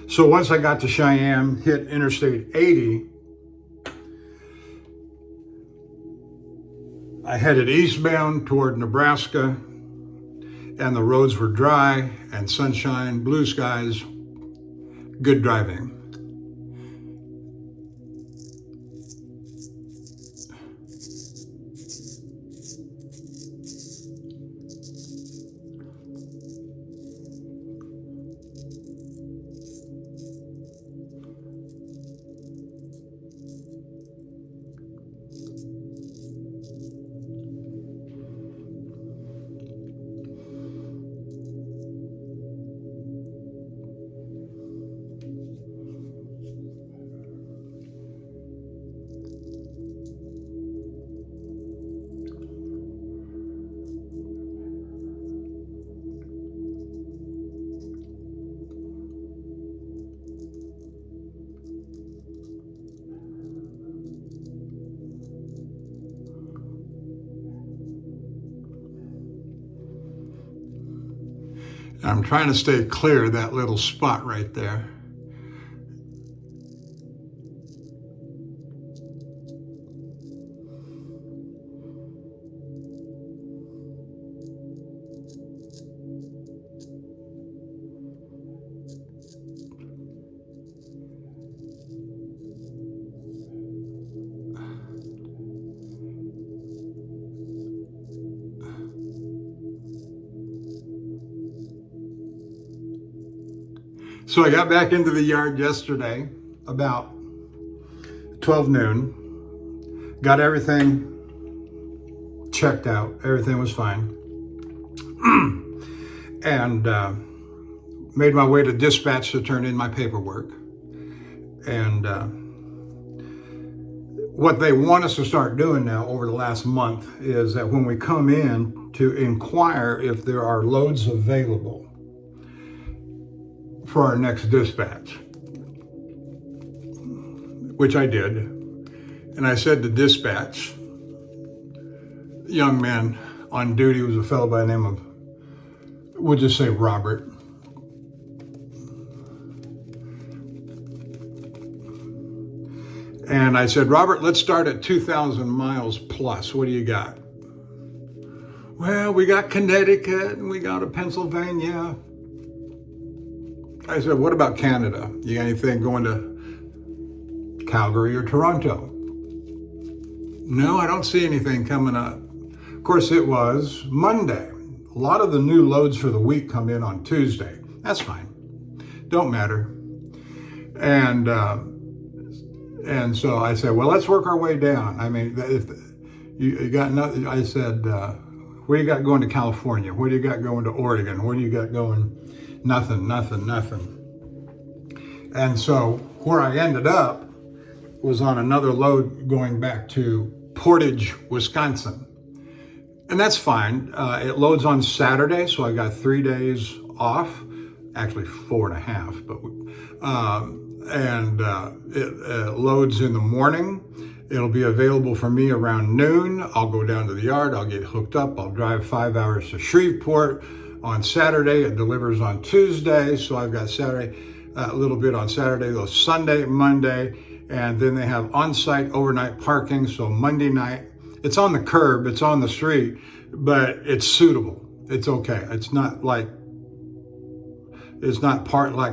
So once I got to Cheyenne, hit Interstate 80, I headed eastbound toward Nebraska, and the roads were dry and sunshine, blue skies, good driving. I'm trying to stay clear of that little spot right there. So I got back into the yard yesterday about 12 noon, got everything checked out, everything was fine, and made my way to dispatch to turn in my paperwork. And what they want us to start doing now over the last month is that when we come in to inquire if there are loads available for our next dispatch, which I did. And I said to dispatch, the young man on duty was a fellow by the name of, we'll just say Robert. And I said, Robert, let's start at 2,000 miles plus. What do you got? Well, we got Connecticut and we got a Pennsylvania. I said, what about Canada? You got anything going to Calgary or Toronto? No, I don't see anything coming up. Of course, it was Monday. A lot of the new loads for the week come in on Tuesday. That's fine. Don't matter. And so I said, well, let's work our way down. I mean, if you got nothing, I said, what do you got going to California? What do you got going to Oregon? What do you got going? Nothing. And so where I ended up was on another load going back to Portage, Wisconsin. And that's fine. It loads on Saturday, so I got 3 days off, actually 4.5, but it loads in the morning, It'll be available for me around noon. I'll go down to the yard, I'll get hooked up, I'll drive 5 hours to Shreveport on Saturday. It delivers on Tuesday, so I've got Saturday, a little bit on Saturday, though Sunday, Monday, and then they have on-site overnight parking, so Monday night, it's on the curb, it's on the street, but it's suitable. It's okay. It's not like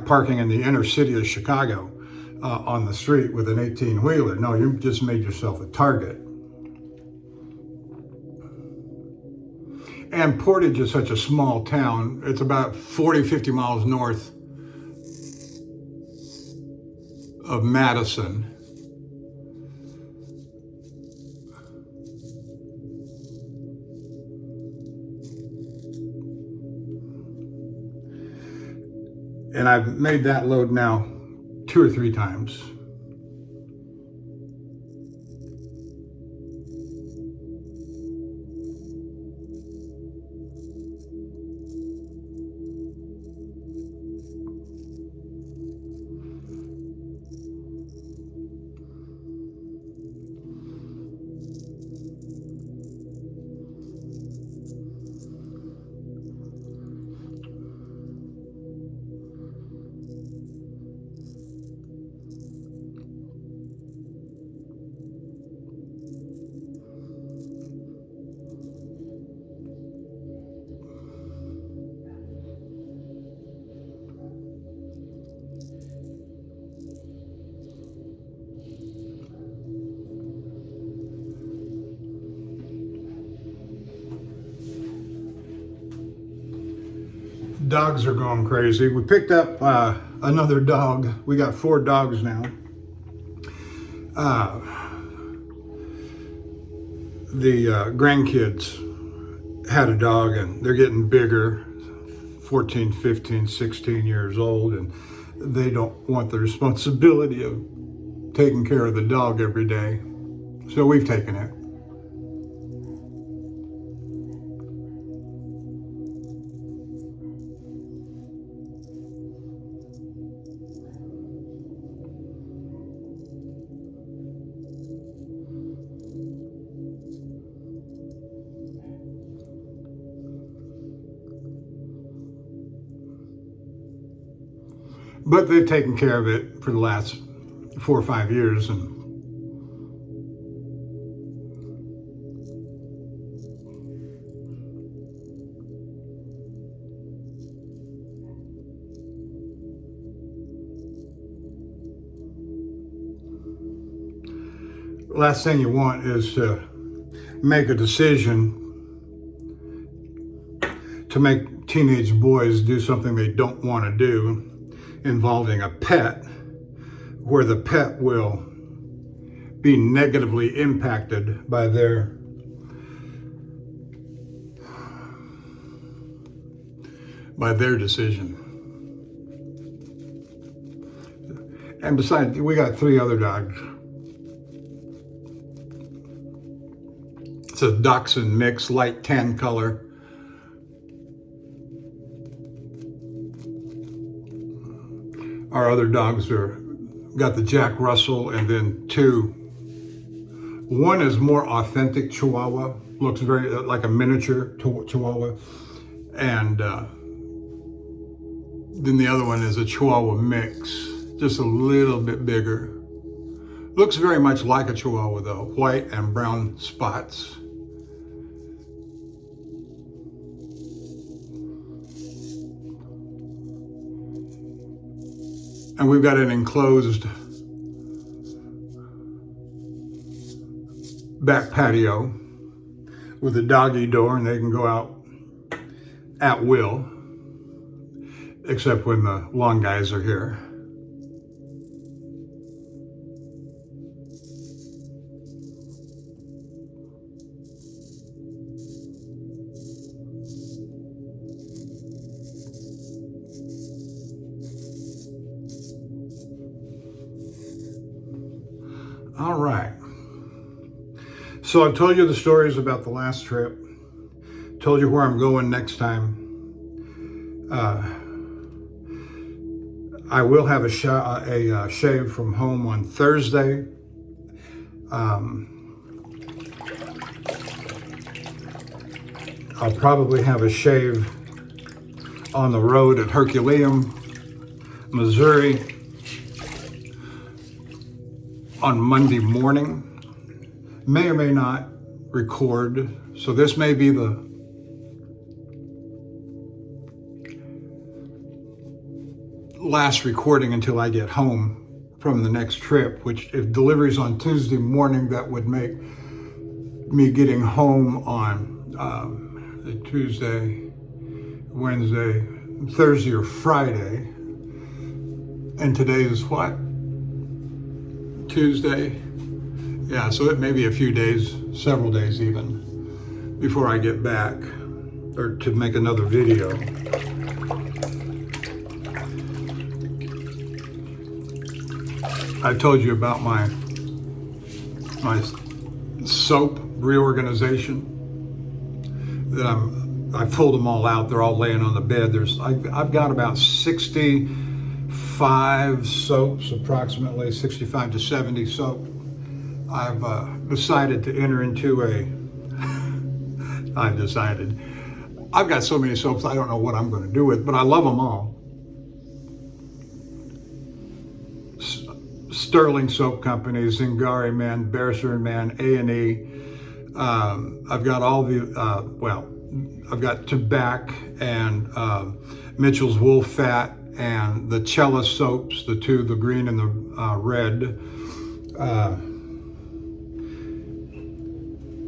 parking in the inner city of Chicago on the street with an 18-wheeler. No, you just made yourself a target. And Portage is such a small town. It's about 40, 50 miles north of Madison. And I've made that load now 2 or 3 times. Dogs are going crazy. We picked up another dog. We got 4 dogs now. The grandkids had a dog, and they're getting bigger, 14, 15, 16 years old, and they don't want the responsibility of taking care of the dog every day. So we've taken it. But they've taken care of it for the last 4 or 5 years, and last thing you want is to make a decision to make teenage boys do something they don't want to do involving a pet, where the pet will be negatively impacted by their decision. And besides, we got 3 other dogs. It's a Dachshund mix, light tan color. Our other dogs got the Jack Russell, and then 2. One is more authentic Chihuahua, looks very like a miniature Chihuahua, and then the other one is a Chihuahua mix, just a little bit bigger. Looks very much like a Chihuahua though, white and brown spots. And we've got an enclosed back patio with a doggy door, and they can go out at will, except when the long guys are here. All right. So I've told you the stories about the last trip, told you where I'm going next time. I will have a shave from home on Thursday. I'll probably have a shave on the road at Herculaneum, Missouri on Monday morning. May or may not record, so this may be the last recording until I get home from the next trip, which if delivery's on Tuesday morning, that would make me getting home on Tuesday, Wednesday, Thursday or Friday. And today is what? Tuesday? Yeah, so it may be a few days, several days even, before I get back or to make another video. I told you about my soap reorganization. That I pulled them all out. They're all laying on the bed. I've got about 65 soaps, approximately 65 to 70 soap. I've decided to enter into I've got so many soaps I don't know what I'm going to do with, but I love them all. Sterling Soap Company, Zingari Man, Beresford Man, A&E. I've got all the, I've got Tobacco and Mitchell's Wool Fat and the Cella soaps, the two, the green and the red.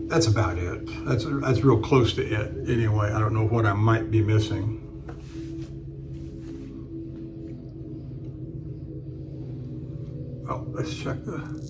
That's about it. That's real close to it. Anyway, I don't know what I might be missing. Oh, let's check the...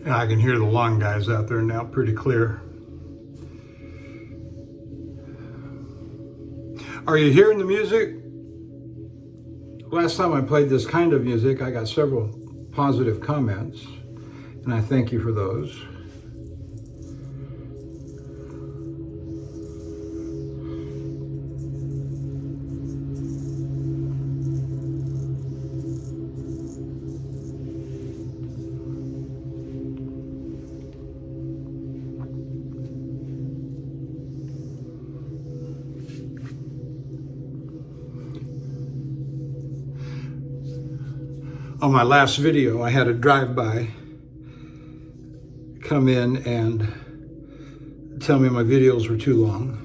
And I can hear the lawn guys out there now pretty clear. Are you hearing the music? Last time I played this kind of music, I got several positive comments, and I thank you for those. On my last video, I had a drive-by come in and tell me my videos were too long.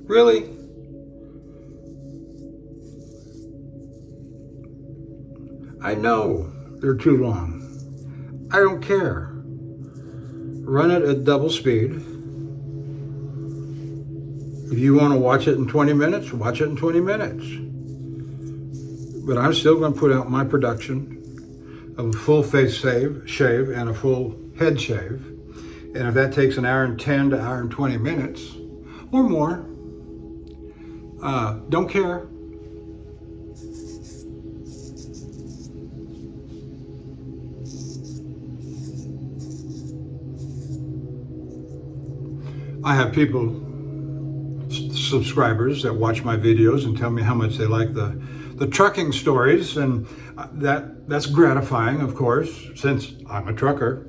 Really? I know they're too long. I don't care. Run it at double speed. If you want to watch it in 20 minutes, watch it in 20 minutes. But I'm still going to put out my production of a full face shave and a full head shave. And if that takes an hour and 10 to hour and 20 minutes or more, don't care. I have people, subscribers that watch my videos and tell me how much they like the the trucking stories, and that's gratifying, of course, since I'm a trucker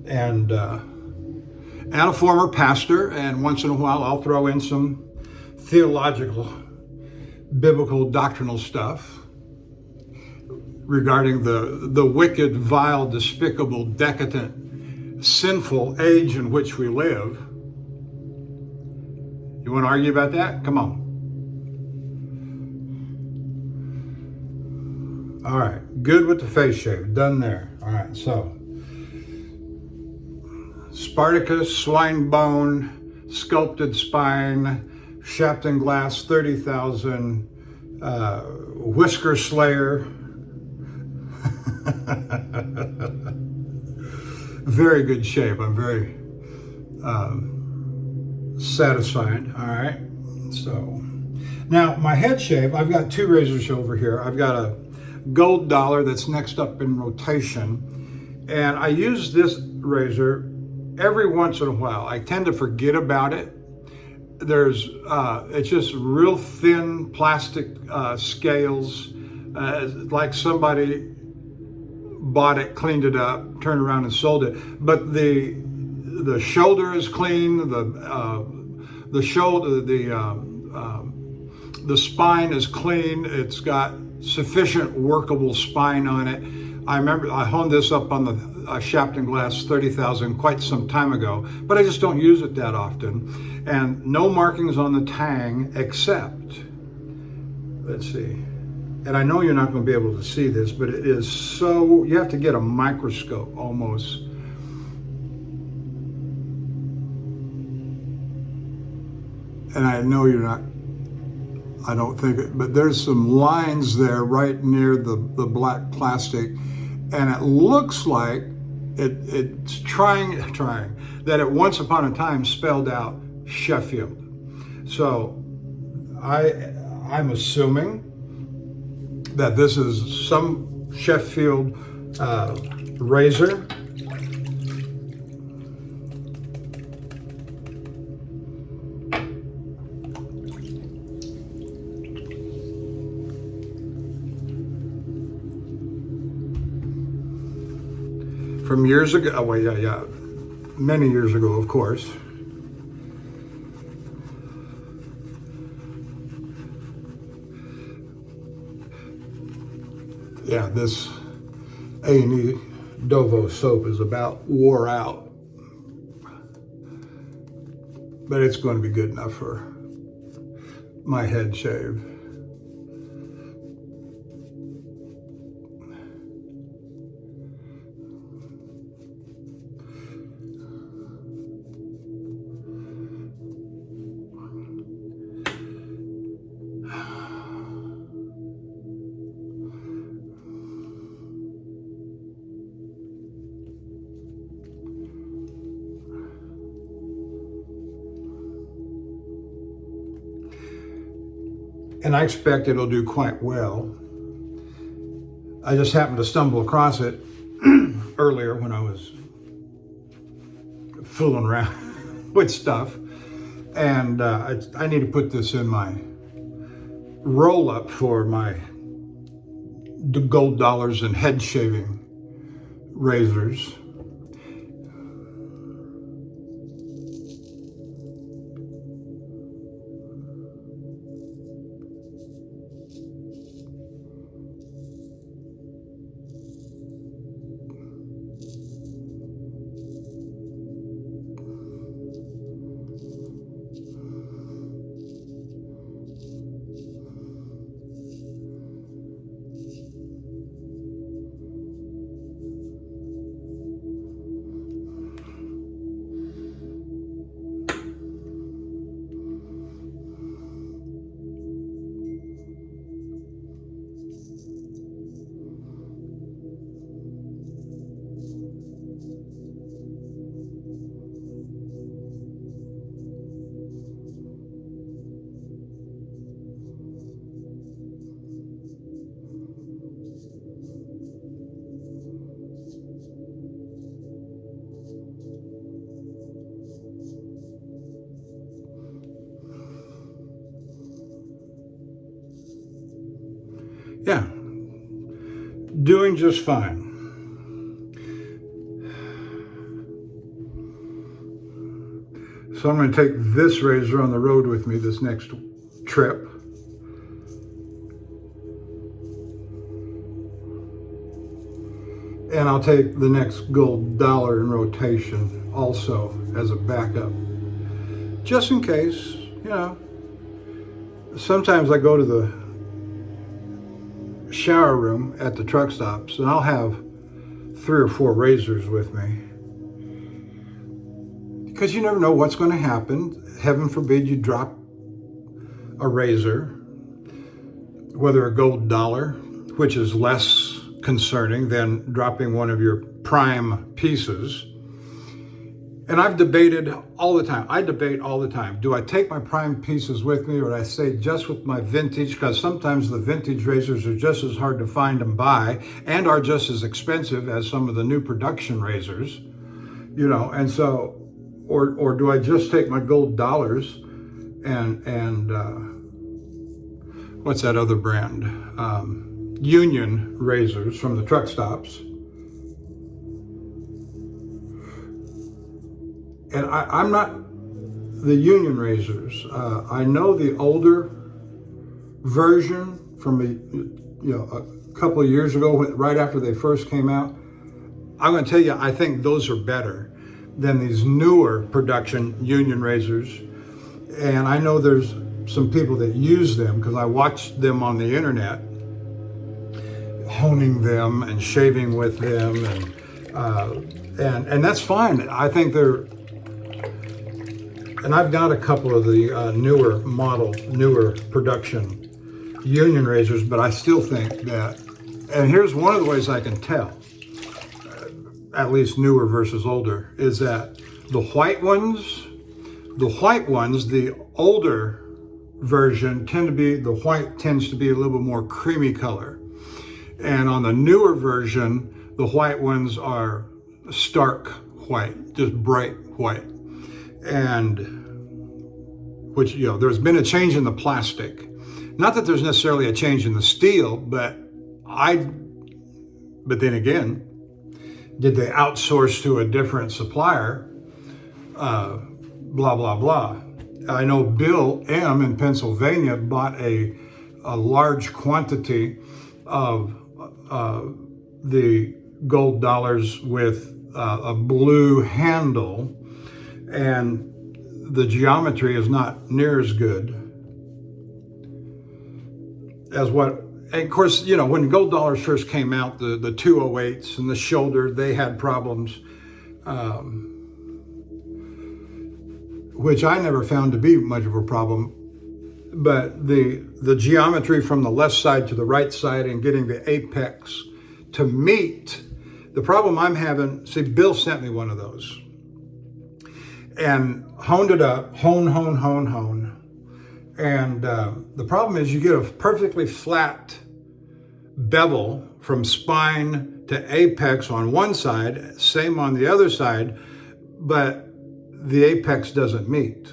and a former pastor, and once in a while I'll throw in some theological, biblical, doctrinal stuff regarding the wicked, vile, despicable, decadent, sinful age in which we live. You want to argue about that? Come on. All right, good with the face shave, done there. All right, so Spartacus, swine bone, sculpted spine, Shapton glass, 30,000, whisker slayer. Very good shape. I'm very satisfied. All right, so now my head shave, I've got two razors over here. I've got a gold dollar that's next up in rotation, and I use this razor every once in a while. I tend to forget about it. It's just real thin plastic scales, like somebody bought it, cleaned it up, turned around and sold it. But the shoulder is clean. The shoulder, the spine is clean. It's got sufficient workable spine on it. I remember I honed this up on the Shapton glass 30,000 quite some time ago, but I just don't use it that often. And no markings on the tang except, let's see, and I know you're not going to be able to see this, but it is so, you have to get a microscope almost. And I know you're not, I don't think it, but there's some lines there right near the black plastic, and it looks like it's trying that it once upon a time spelled out Sheffield. So I'm assuming that this is some Sheffield razor. From years ago, oh, well, yeah, many years ago, of course. Yeah, this A&E Dovo soap is about wore out, but it's going to be good enough for my head shave. And I expect it'll do quite well. I just happened to stumble across it earlier when I was fooling around with stuff. And I need to put this in my roll up for my gold dollars and head shaving razors. doing just fine. So I'm going to take this razor on the road with me this next trip. And I'll take the next gold dollar in rotation also as a backup. Just in case, sometimes I go to the shower room at the truck stops and I'll have 3 or 4 razors with me. Because you never know what's going to happen. Heaven forbid you drop a razor, whether a gold dollar, which is less concerning than dropping one of your prime pieces. And I've debated all the time. I debate all the time. Do I take my prime pieces with me, or do I stay just with my vintage? Because sometimes the vintage razors are just as hard to find and buy and are just as expensive as some of the new production razors, and so, or do I just take my gold dollars and what's that other brand? Union razors from the truck stops. And I'm not the Union razors. I know the older version from a couple of years ago, right after they first came out. I'm going to tell you, I think those are better than these newer production Union razors. And I know there's some people that use them because I watched them on the internet, honing them and shaving with them, and that's fine. I think they're, and I've got a couple of the newer production Union razors, but I still think that, and here's one of the ways I can tell, at least newer versus older, is that the white ones, the older version the white tends to be a little bit more creamy color. And on the newer version, the white ones are stark white, just bright white. And which, there's been a change in the plastic. Not that there's necessarily a change in the steel, but then again, did they outsource to a different supplier? Blah, blah, blah. I know Bill M. in Pennsylvania bought a large quantity of the gold dollars with a blue handle, and the geometry is not near as good as what, and of course, when gold dollars first came out, the 208s and the shoulder, they had problems, which I never found to be much of a problem. But the geometry from the left side to the right side and getting the apex to meet, the problem I'm having, see, Bill sent me one of those and honed it up, hone. And the problem is you get a perfectly flat bevel from spine to apex on one side, same on the other side, but the apex doesn't meet.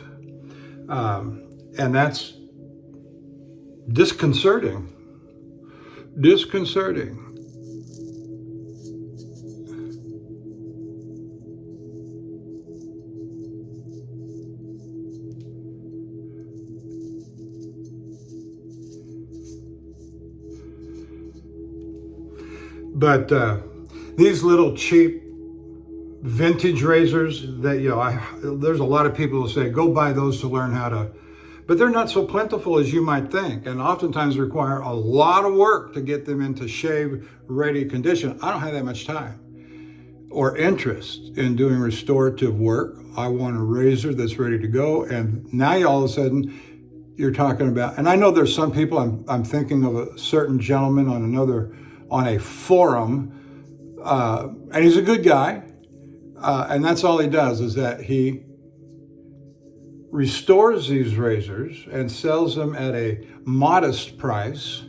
And that's disconcerting. But these little cheap vintage razors that, there's a lot of people who say, go buy those to learn how to, but they're not so plentiful as you might think, and oftentimes require a lot of work to get them into shave-ready condition. I don't have that much time or interest in doing restorative work. I want a razor that's ready to go, and now all of a sudden you're talking about, and I know there's some people, I'm thinking of a certain gentleman on a forum, and he's a good guy, and that's all he does, is that he restores these razors and sells them at a modest price,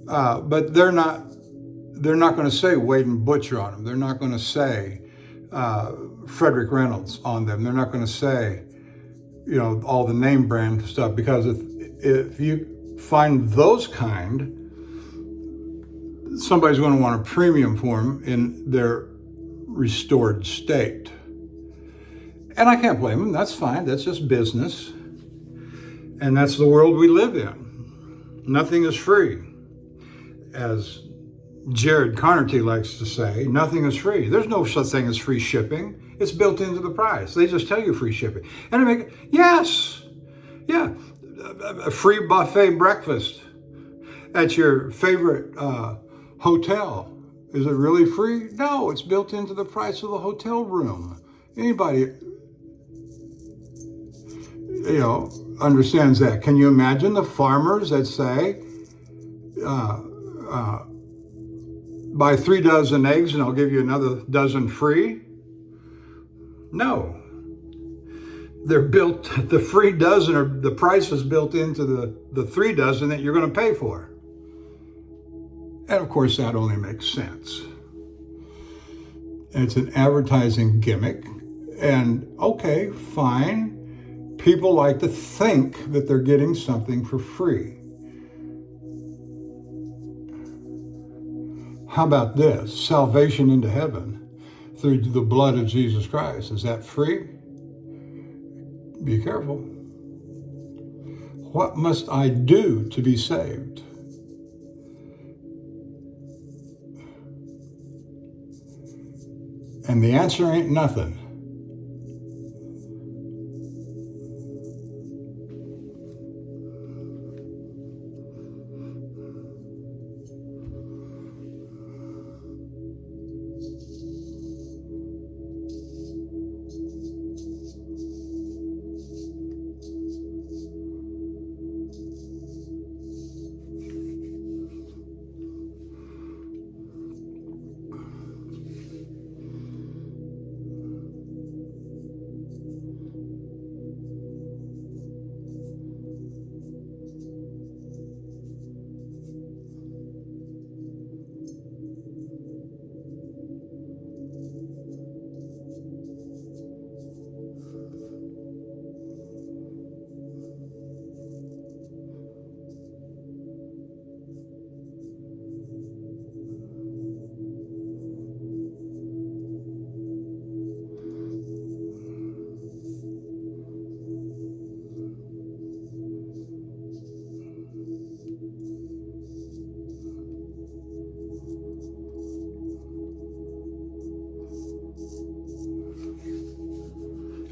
but they're not going to say Wade and Butcher on them. They're not going to say Frederick Reynolds on them. They're not going to say, all the name brand stuff, because if you find those kind, somebody's going to want a premium for them in their restored state. And I can't blame them. That's fine. That's just business. And that's the world we live in. Nothing is free. As Jared Connerty likes to say, nothing is free. There's no such thing as free shipping. It's built into the price. They just tell you free shipping. And they make, yes, yeah, a free buffet breakfast at your favorite hotel. Is it really free? No, it's built into the price of the hotel room. Anybody, understands that. Can you imagine the farmers that say, buy 3 dozen eggs and I'll give you another dozen free? No. They're built, the free dozen, or the price is built into the 3 dozen that you're going to pay for. And of course, that only makes sense. And it's an advertising gimmick. And okay, fine. People like to think that they're getting something for free. How about this? Salvation into heaven through the blood of Jesus Christ. Is that free? Be careful. What must I do to be saved? And the answer ain't nothing.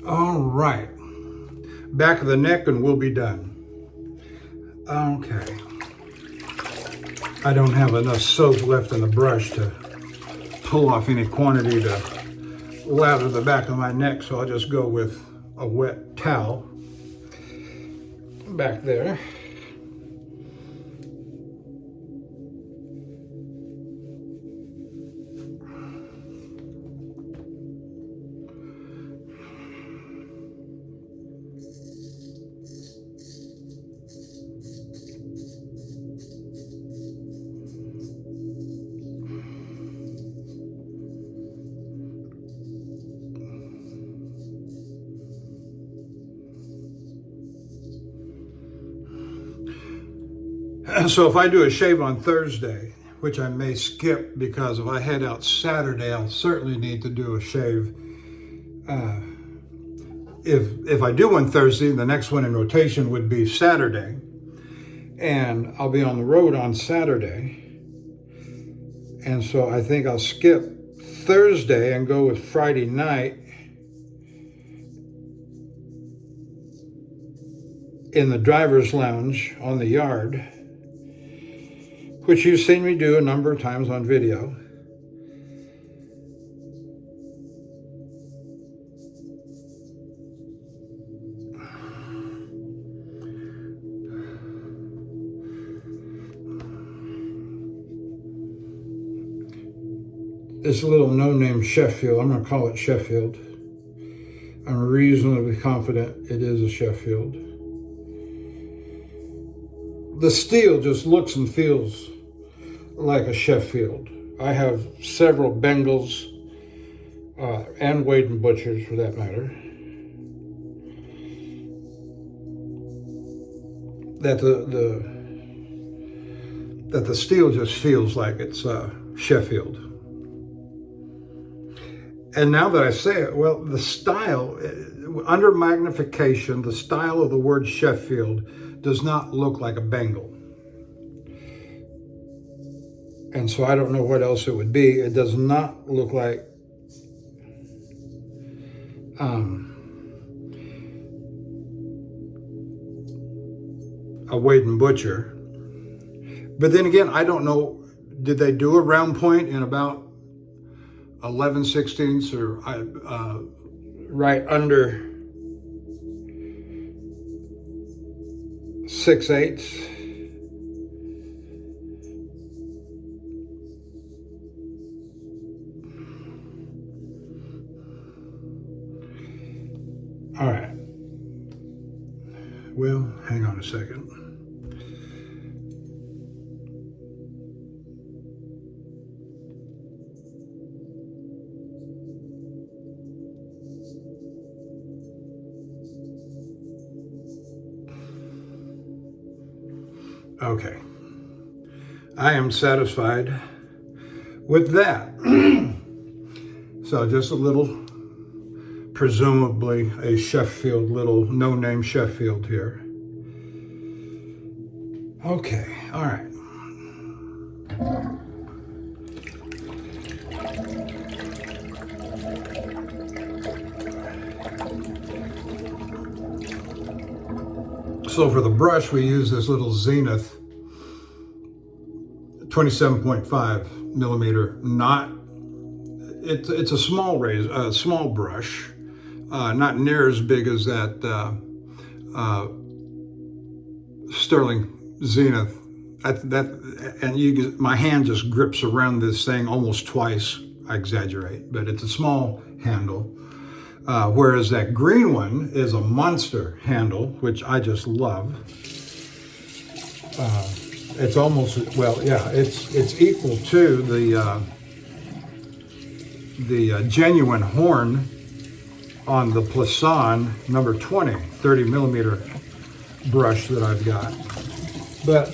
All right, back of the neck and we'll be done. Okay, I don't have enough soap left in the brush to pull off any quantity to lather the back of my neck, so I'll just go with a wet towel back there. So if I do a shave on Thursday, which I may skip because if I head out Saturday, I'll certainly need to do a shave. If I do one Thursday, the next one in rotation would be Saturday. And I'll be on the road on Saturday. And so I think I'll skip Thursday and go with Friday night in the driver's lounge on the yard, which you've seen me do a number of times on video. This little no-name Sheffield, I'm going to call it Sheffield. I'm reasonably confident it is a Sheffield. The steel just looks and feels like a Sheffield. I have several Bengals and Wade and Butchers for that matter, that that the steel just feels like it's Sheffield. And now that I say it, well, the style, under magnification, the style of the word Sheffield does not look like a Bengal. And so I don't know what else it would be. It does not look like a Wade and Butcher. But then again, I don't know, did they do a round point in about 11/16 or right under 6/8? All right. Well, hang on a second. Okay. I am satisfied with that. So just a little, presumably a Sheffield, little no-name Sheffield here. Okay, all right. So for the brush, we use this little Zenith 27.5 millimeter. It's a small small brush, not near as big as that Sterling Zenith. My hand just grips around this thing almost twice. I exaggerate, but it's a small handle. Whereas that green one is a monster handle, which I just love. It's almost, well, yeah, it's equal to the genuine horn on the Plisson number 20, 30 millimeter brush that I've got. But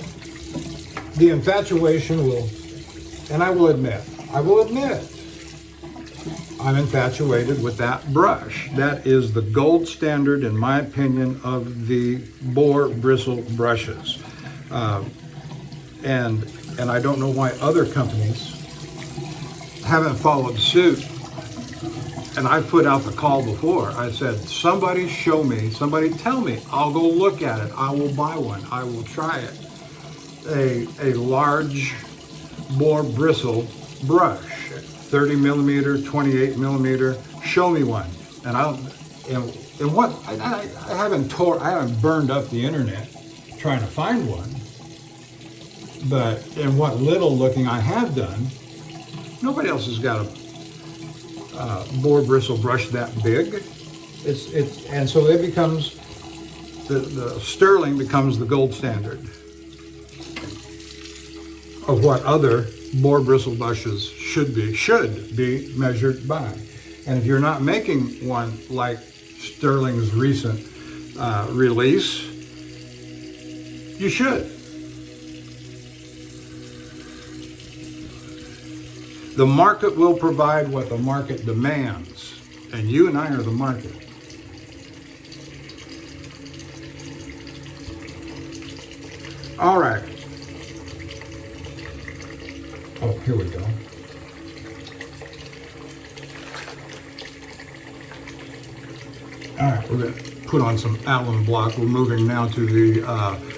the infatuation will, and I will admit, I'm infatuated with that brush. That is the gold standard, in my opinion, of the boar bristle brushes. And I don't know why other companies haven't followed suit. And I put out the call before. I said, somebody show me, somebody tell me. I'll go look at it. I will buy one. I will try it. A large boar bristle brush, 30 millimeter, 28 millimeter. Show me one. And I haven't burned up the internet trying to find one. But in what little looking I have done, nobody else has got a boar bristle brush that big. And so it becomes the Sterling becomes the gold standard of what other boar bristle brushes should be measured by. And if you're not making one like Sterling's recent release, you should. The market will provide what the market demands, and you and I are the market. All right. Oh, here we go. All right, we're going to put on some alum block. We're moving now to the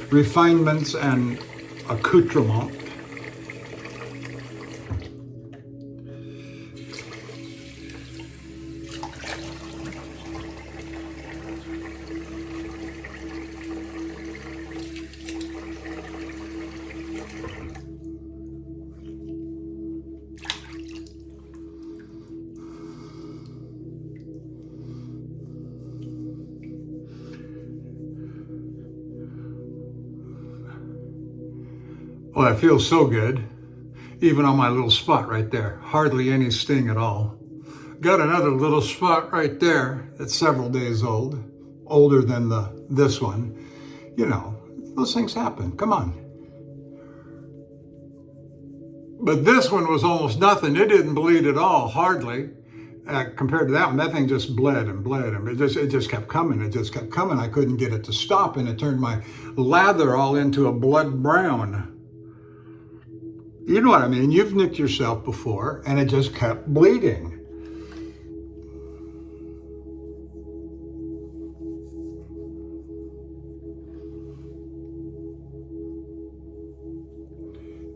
refinements and accoutrement. Well, it feels so good, even on my little spot right there. Hardly any sting at all. Got another little spot right there that's several days old, older than this one. You know, those things happen. Come on. But this one was almost nothing. It didn't bleed at all, hardly. Compared to that one, that thing just bled and bled, and it just kept coming. It just kept coming. I couldn't get it to stop, and it turned my lather all into a blood brown. You know what I mean? You've nicked yourself before, and it just kept bleeding.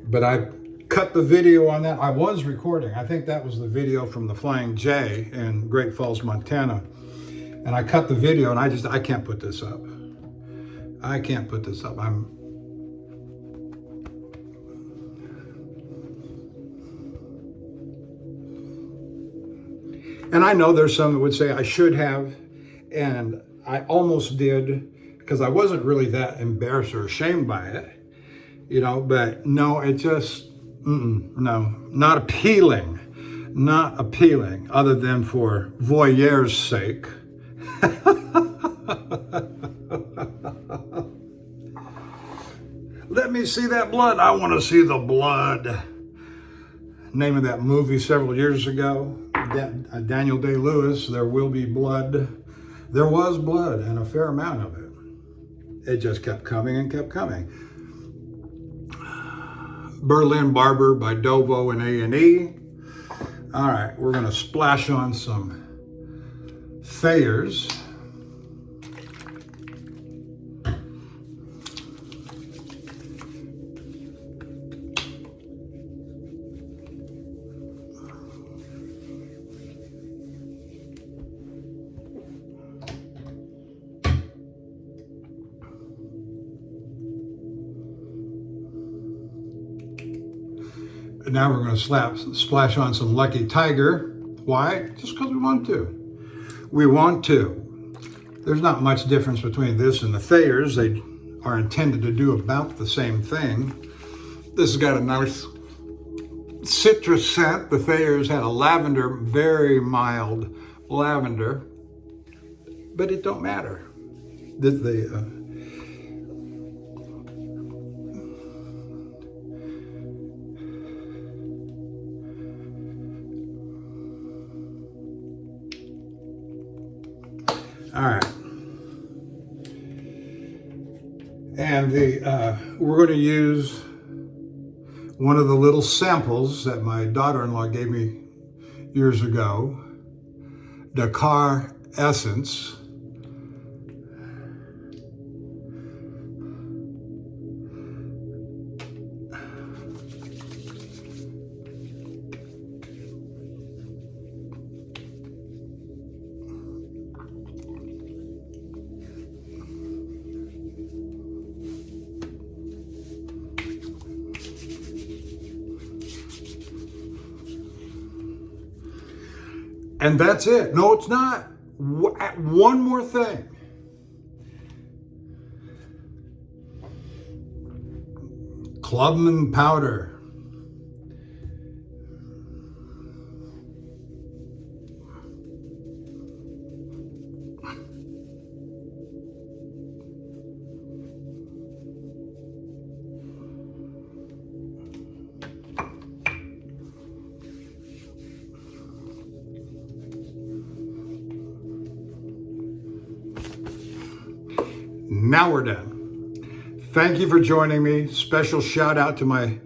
But I cut the video on that. I was recording. I think that was the video from the Flying J in Great Falls, Montana. And I cut the video, and I can't put this up. I can't put this up. And I know there's some that would say I should have, and I almost did, because I wasn't really that embarrassed or ashamed by it. You know, but no, it just, no, not appealing, not appealing, other than for voyeur's sake. Let me see that blood. I want to see the blood. Name of that movie several years ago, Daniel Day-Lewis, There Will Be Blood. There was blood, and a fair amount of it. It just kept coming and kept coming. Berlin Barber by Dovo and A&E. All right, we're going to splash on some Thayers. Now we're going to splash on some Lucky Tiger. Why? Just because we want to. We want to. There's not much difference between this and the Thayers. They are intended to do about the same thing. This has got a nice citrus scent. The Thayers had a lavender, very mild lavender, but it don't matter. All right, and we're going to use one of the little samples that my daughter-in-law gave me years ago, Dakar Essence. And that's it. No, it's not. One more thing. Clubman powder. Now we're done. Thank you for joining me. Special shout out to my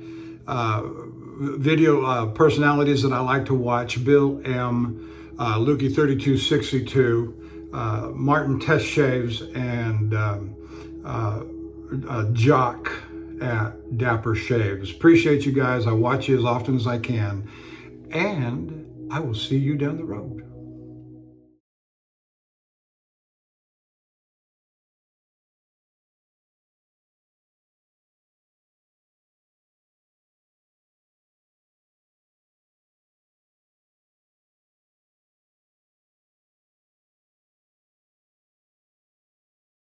video personalities that I like to watch. Bill M, Lukey3262, Martin Test Shaves, and Jock at Dapper Shaves. Appreciate you guys. I watch you as often as I can. And I will see you down the road.